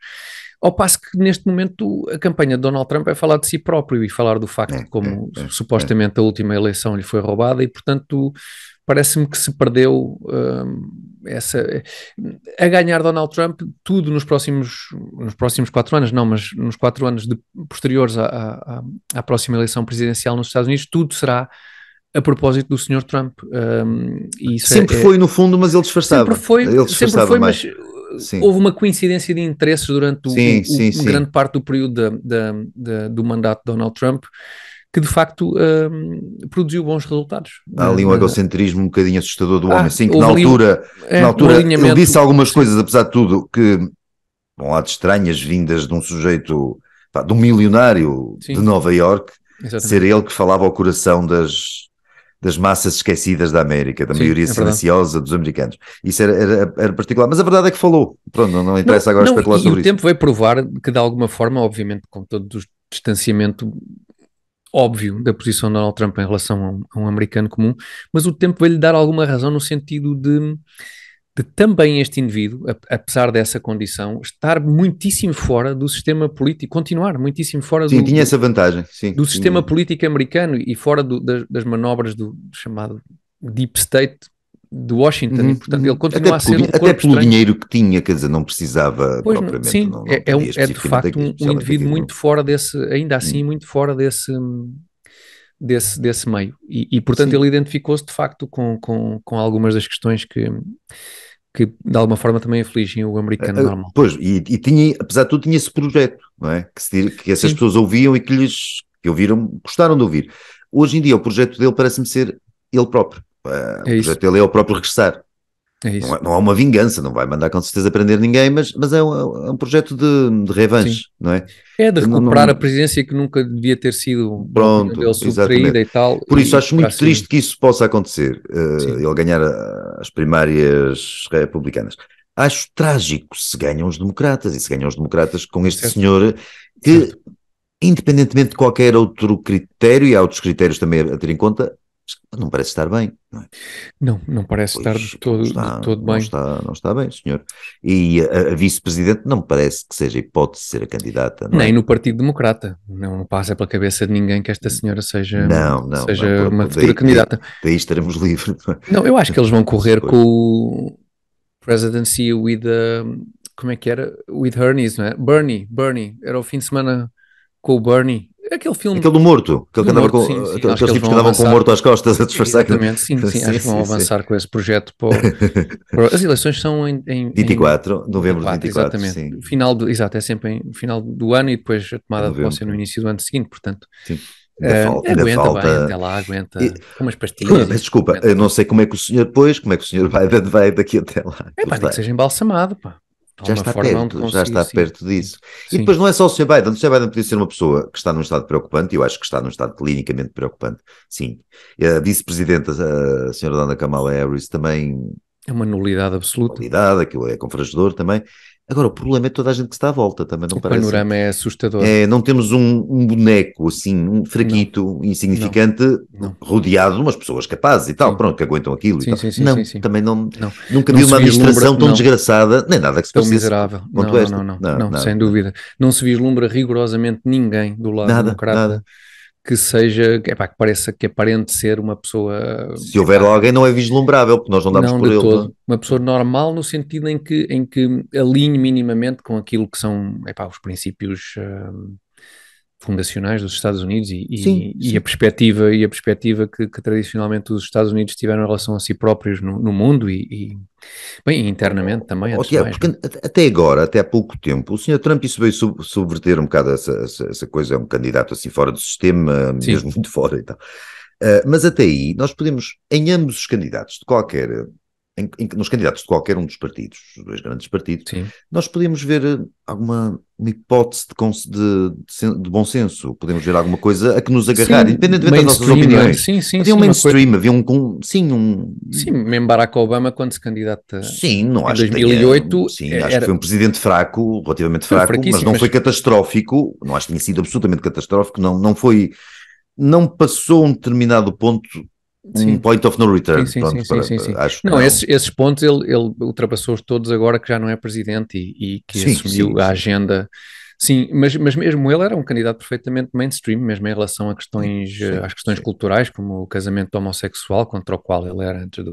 Ao passo que neste momento a campanha de Donald Trump é falar de si próprio e falar do facto de como supostamente a última eleição lhe foi roubada e portanto parece-me que se perdeu a ganhar Donald Trump tudo nos próximos 4 anos, não, mas nos 4 anos posteriores à próxima eleição presidencial nos Estados Unidos, tudo será a propósito do Sr. Trump. E isso sempre foi no fundo, mas ele disfarçava. Sempre foi, mais. Mas sim. Houve uma coincidência de interesses durante grande parte do período do mandato de Donald Trump que de facto produziu bons resultados. Há ali um egocentrismo um bocadinho assustador do homem, sim, que na altura ele disse algumas coisas, apesar de tudo, que por um lado estranhas, vindas de um sujeito, de um milionário de Nova Iorque, ser ele que falava ao coração das massas esquecidas da América, da maioria silenciosa dos americanos. Isso era particular, mas a verdade é que falou. Pronto, não interessa agora especular sobre isso. E o tempo veio provar que de alguma forma, obviamente com todo o distanciamento óbvio da posição de Donald Trump em relação a um americano comum, mas o tempo veio-lhe dar alguma razão no sentido de também este indivíduo, apesar dessa condição, estar muitíssimo fora do sistema político, continuar muitíssimo fora tinha essa vantagem, do sistema político americano e fora das manobras do chamado Deep State de Washington, e portanto ele continua a ser até pelo dinheiro que tinha, quer dizer, não precisava propriamente. Sim, não é de facto um indivíduo muito fora desse, ainda assim muito fora desse meio, e portanto ele identificou-se de facto com algumas das questões que de alguma forma também afligem o americano normal. Pois, e tinha, apesar de tudo, tinha esse projeto, não é? Que essas pessoas ouviam e que ouviram, gostaram de ouvir. Hoje em dia o projeto dele parece-me ser ele próprio. O projeto dele é o próprio regressar. É isso. Não há uma vingança, não vai mandar com certeza prender ninguém, mas é um projeto de revanche, não é? É de recuperar a presidência que nunca devia ter sido subtraída e tal. Por isso acho muito triste que isso possa acontecer, ele ganhar as primárias republicanas. Acho trágico se ganham os democratas, e se ganham os democratas com este senhor que, independentemente de qualquer outro critério, e há outros critérios também a ter em conta, não parece estar bem, não é? Não parece estar de todo bem. Não está bem, senhor. E a vice-presidente não me parece que seja hipótese de ser a candidata. Nem no Partido Democrata. Não passa pela cabeça de ninguém que esta senhora seja uma futura candidata. Daí estaremos livres. Não, eu acho que eles vão correr com o Presidency with, como é que era? With Hernies, não é? Bernie, era o fim de semana com o Bernie. Aquele filme... Aquele do morto, aquele que andava aqueles tipos que andavam com o morto às costas a disfarçar. Exatamente, sim, acho que vão avançar com esse projeto. As eleições são em 24, novembro de 24, exatamente. Sim. Exato, é sempre em final do ano e depois a tomada de posse no início do ano seguinte, portanto... Sim. Aguenta bem, até lá, aguenta com umas pastilhas. Mas desculpa, eu não sei como é que o senhor vai daqui até lá. É pá, nem que seja embalsamado, pá. Já está perto disso. Sim. E depois não é só o Sr. Biden. O Sr. Biden podia ser uma pessoa que está num estado preocupante, e eu acho que está num estado clinicamente preocupante, sim. A vice-presidenta, a Sra. Dona Kamala Harris, também... É uma nulidade absoluta. Aquilo é confrangedor também. Agora, o problema é toda a gente que está à volta, também não O parece. panorama é assustador. Não temos um boneco assim, um fraquito, insignificante, Não. rodeado de umas pessoas capazes e tal, Sim. pronto, que aguentam aquilo Sim, e tal. sim, Não, sim, sim. também não, Não. nunca Não vi se uma administração vislumbra, tão não. desgraçada, nem nada que se Tão parecesse miserável. quanto Não, esta. não, sem dúvida. Não se vislumbra rigorosamente ninguém do lado democrata Nada. que seja, que pareça, que aparente ser uma pessoa, Se houver alguém, não é vislumbrável, porque nós não damos não por de ele, não é? todo, uma pessoa normal no sentido em que alinhe minimamente com aquilo que são, os princípios fundacionais dos Estados Unidos Sim, e a perspectiva que tradicionalmente os Estados Unidos tiveram em relação a si próprios no mundo bem, internamente também, antes de Tiago, mais. porque até agora, até há pouco tempo, o Sr. Trump isso veio subverter um bocado essa coisa, é um candidato assim fora do sistema, Sim. mesmo muito fora e tal. Mas até aí, nós podemos, em ambos os candidatos de qualquer, nos candidatos de qualquer um dos partidos, os dois grandes partidos, Sim. nós podemos ver alguma uma hipótese de bom senso, podemos ver alguma coisa a que nos agarrar, Sim, independentemente das nossas mainstream, não é? opiniões. Sim, Havia um uma mainstream, havia Sim, mesmo Barack Obama, quando se candidata Sim, não em acho que tenha. 2008, Sim, acho que foi um presidente fraco, relativamente foi fraco, mas fraquíssimo, não foi catastrófico. Não acho que tenha sido absolutamente catastrófico. Não foi. Não passou um determinado ponto, um sim. point of no return. Sim. Pronto, acho que Não, não. esses pontos ele ultrapassou-os todos agora que já não é presidente e que assumiu a agenda. Sim, mas mesmo ele era um candidato perfeitamente mainstream, mesmo em relação a às questões culturais, como o casamento homossexual, contra o qual ele era antes de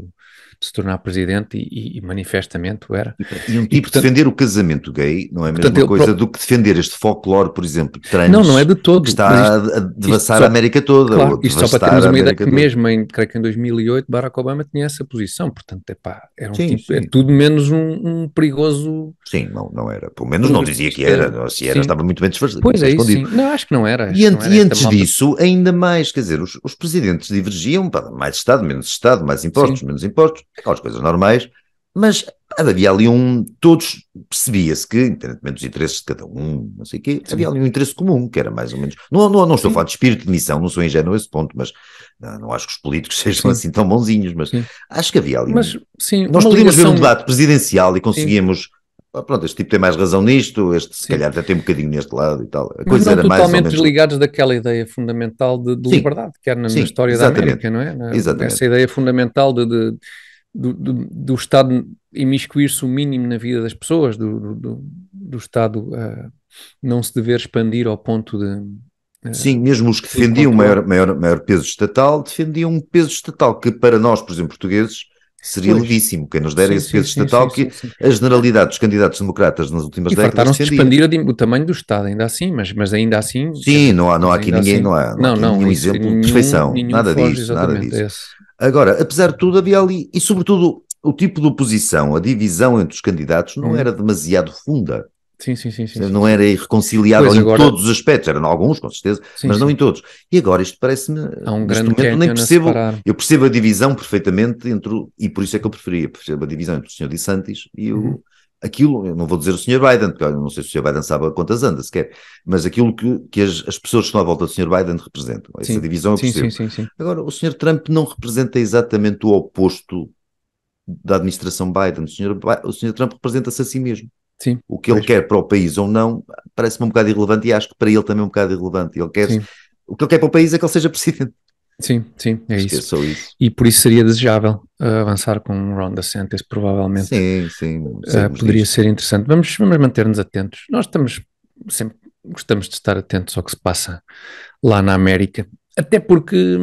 se tornar presidente e manifestamente o era. E um tipo portanto, defender o casamento gay não é a mesma portanto, coisa do que defender este folclore, por exemplo, trans, não é de todo, que está a devassar a América toda. Claro, isto só para termos uma ideia que mesmo creio que em 2008 Barack Obama tinha essa posição, portanto, era um tipo, é tudo menos um perigoso... Sim, não era, pelo menos não dizia que era, se era estava muito bem disfarçado. Pois é, isso, sim. Não, acho que não era. E antes disso, ainda mais, quer dizer, os presidentes divergiam, mais Estado, menos Estado, mais impostos, menos impostos, aquelas coisas normais, mas havia ali todos, percebia-se que, independentemente dos interesses de cada um, não sei o quê, havia ali um interesse comum, que era mais ou menos, não estou a falar de espírito de missão, não sou ingênuo a esse ponto, mas não acho que os políticos sejam assim tão bonzinhos, mas acho que havia ali nós podíamos ver um debate presidencial e conseguíamos... Pronto, este tipo tem mais razão nisto, este se calhar até tem um bocadinho neste lado e tal. A coisa não era totalmente mais ou menos... desligados daquela ideia fundamental de liberdade, que era na história da América, não é? Essa ideia fundamental do Estado imiscuir-se o mínimo na vida das pessoas, do Estado não se dever expandir ao ponto de... Sim, mesmo os que defendiam maior peso estatal, defendiam um peso estatal que para nós, por exemplo, portugueses... seria levíssimo, quem nos dera esse peso estatal que a generalidade dos candidatos democratas nas últimas décadas fartaram-se de expandir o tamanho do Estado, ainda assim, mas ainda assim... Sim, não há aqui ninguém, assim, não há nenhum exemplo de perfeição, nada disso. Agora, apesar de tudo, havia ali, e sobretudo o tipo de oposição, a divisão entre os candidatos não era demasiado funda. Sim. Não era irreconciliável em todos os aspectos, eram em alguns, com certeza, mas não em todos. E agora isto parece-me, neste momento nem percebo, eu percebo a divisão perfeitamente e por isso é que eu percebo a divisão entre o Sr. DeSantis e aquilo, eu não vou dizer o Sr. Biden, porque eu não sei se o Sr. Biden sabe a quantas anda sequer, mas aquilo que as pessoas que estão à volta do Sr. Biden representam, essa divisão eu percebo. Sim. Agora, o Sr. Trump não representa exatamente o oposto da administração Biden, o Sr. Trump representa-se a si mesmo. Sim, o que ele quer para o país ou não, parece-me um bocado irrelevante e acho que para ele também é um bocado irrelevante. O que ele quer para o país é que ele seja presidente. Sim, é isso. isso. Só isso. E por isso seria desejável avançar com Ron DeSantis, provavelmente. Sim. Poderia ser interessante. Vamos manter-nos atentos. Nós gostamos de estar atentos ao que se passa lá na América. Até porque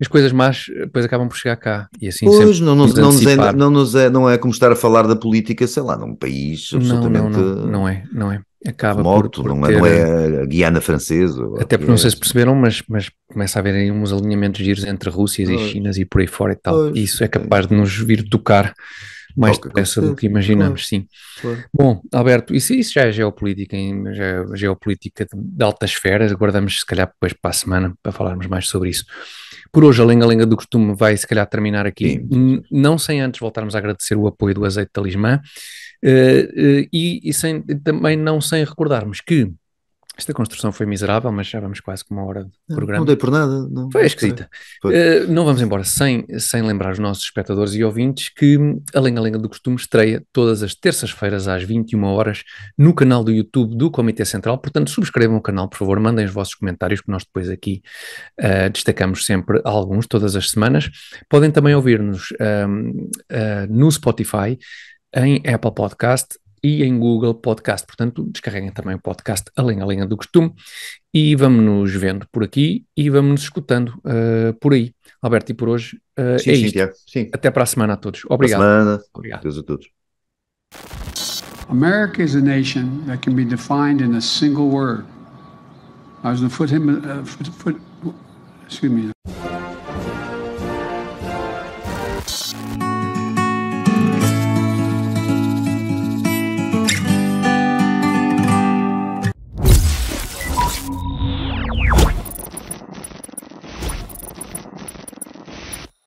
as coisas más depois acabam por chegar cá e assim pois, sempre não é como estar a falar da política, sei lá, num país absolutamente não é. Acaba remoto, por não é a Guiana francesa. Até porque não sei se perceberam, mas começa a haver aí uns alinhamentos giros entre Rússia e China e por aí fora e tal. E isso é capaz de nos vir tocar mais depressa do que imaginamos, sim. Claro. Bom, Alberto, isso já é geopolítica, geopolítica de alta esfera, aguardamos se calhar depois para a semana para falarmos mais sobre isso. Por hoje a lenga-lenga do costume vai se calhar terminar aqui, não sem antes voltarmos a agradecer o apoio do Azeite Talismã e também não sem recordarmos que Esta construção foi miserável, mas já vamos quase com uma hora de programa. Não dei por nada. Não, Foi esquisita. Não vamos embora sem lembrar os nossos espectadores e ouvintes que a Lenga-Lenga do Costume estreia todas as terças-feiras às 21 horas no canal do YouTube do Comitê Central. Portanto, subscrevam o canal, por favor, mandem os vossos comentários, que nós depois aqui destacamos sempre alguns, todas as semanas. Podem também ouvir-nos no Spotify, em Apple Podcast e em Google Podcast. Portanto, descarreguem também o podcast A Lenga-Lenga do Costume e vamos-nos vendo por aqui e vamos-nos escutando por aí. Alberto, e por hoje sim, é sim, isto. Tiago, sim. Até para a semana a todos. Obrigado. Para a semana. Obrigado. Deus a todos. America is a nation that can be defined in a single word. I was in the excuse me.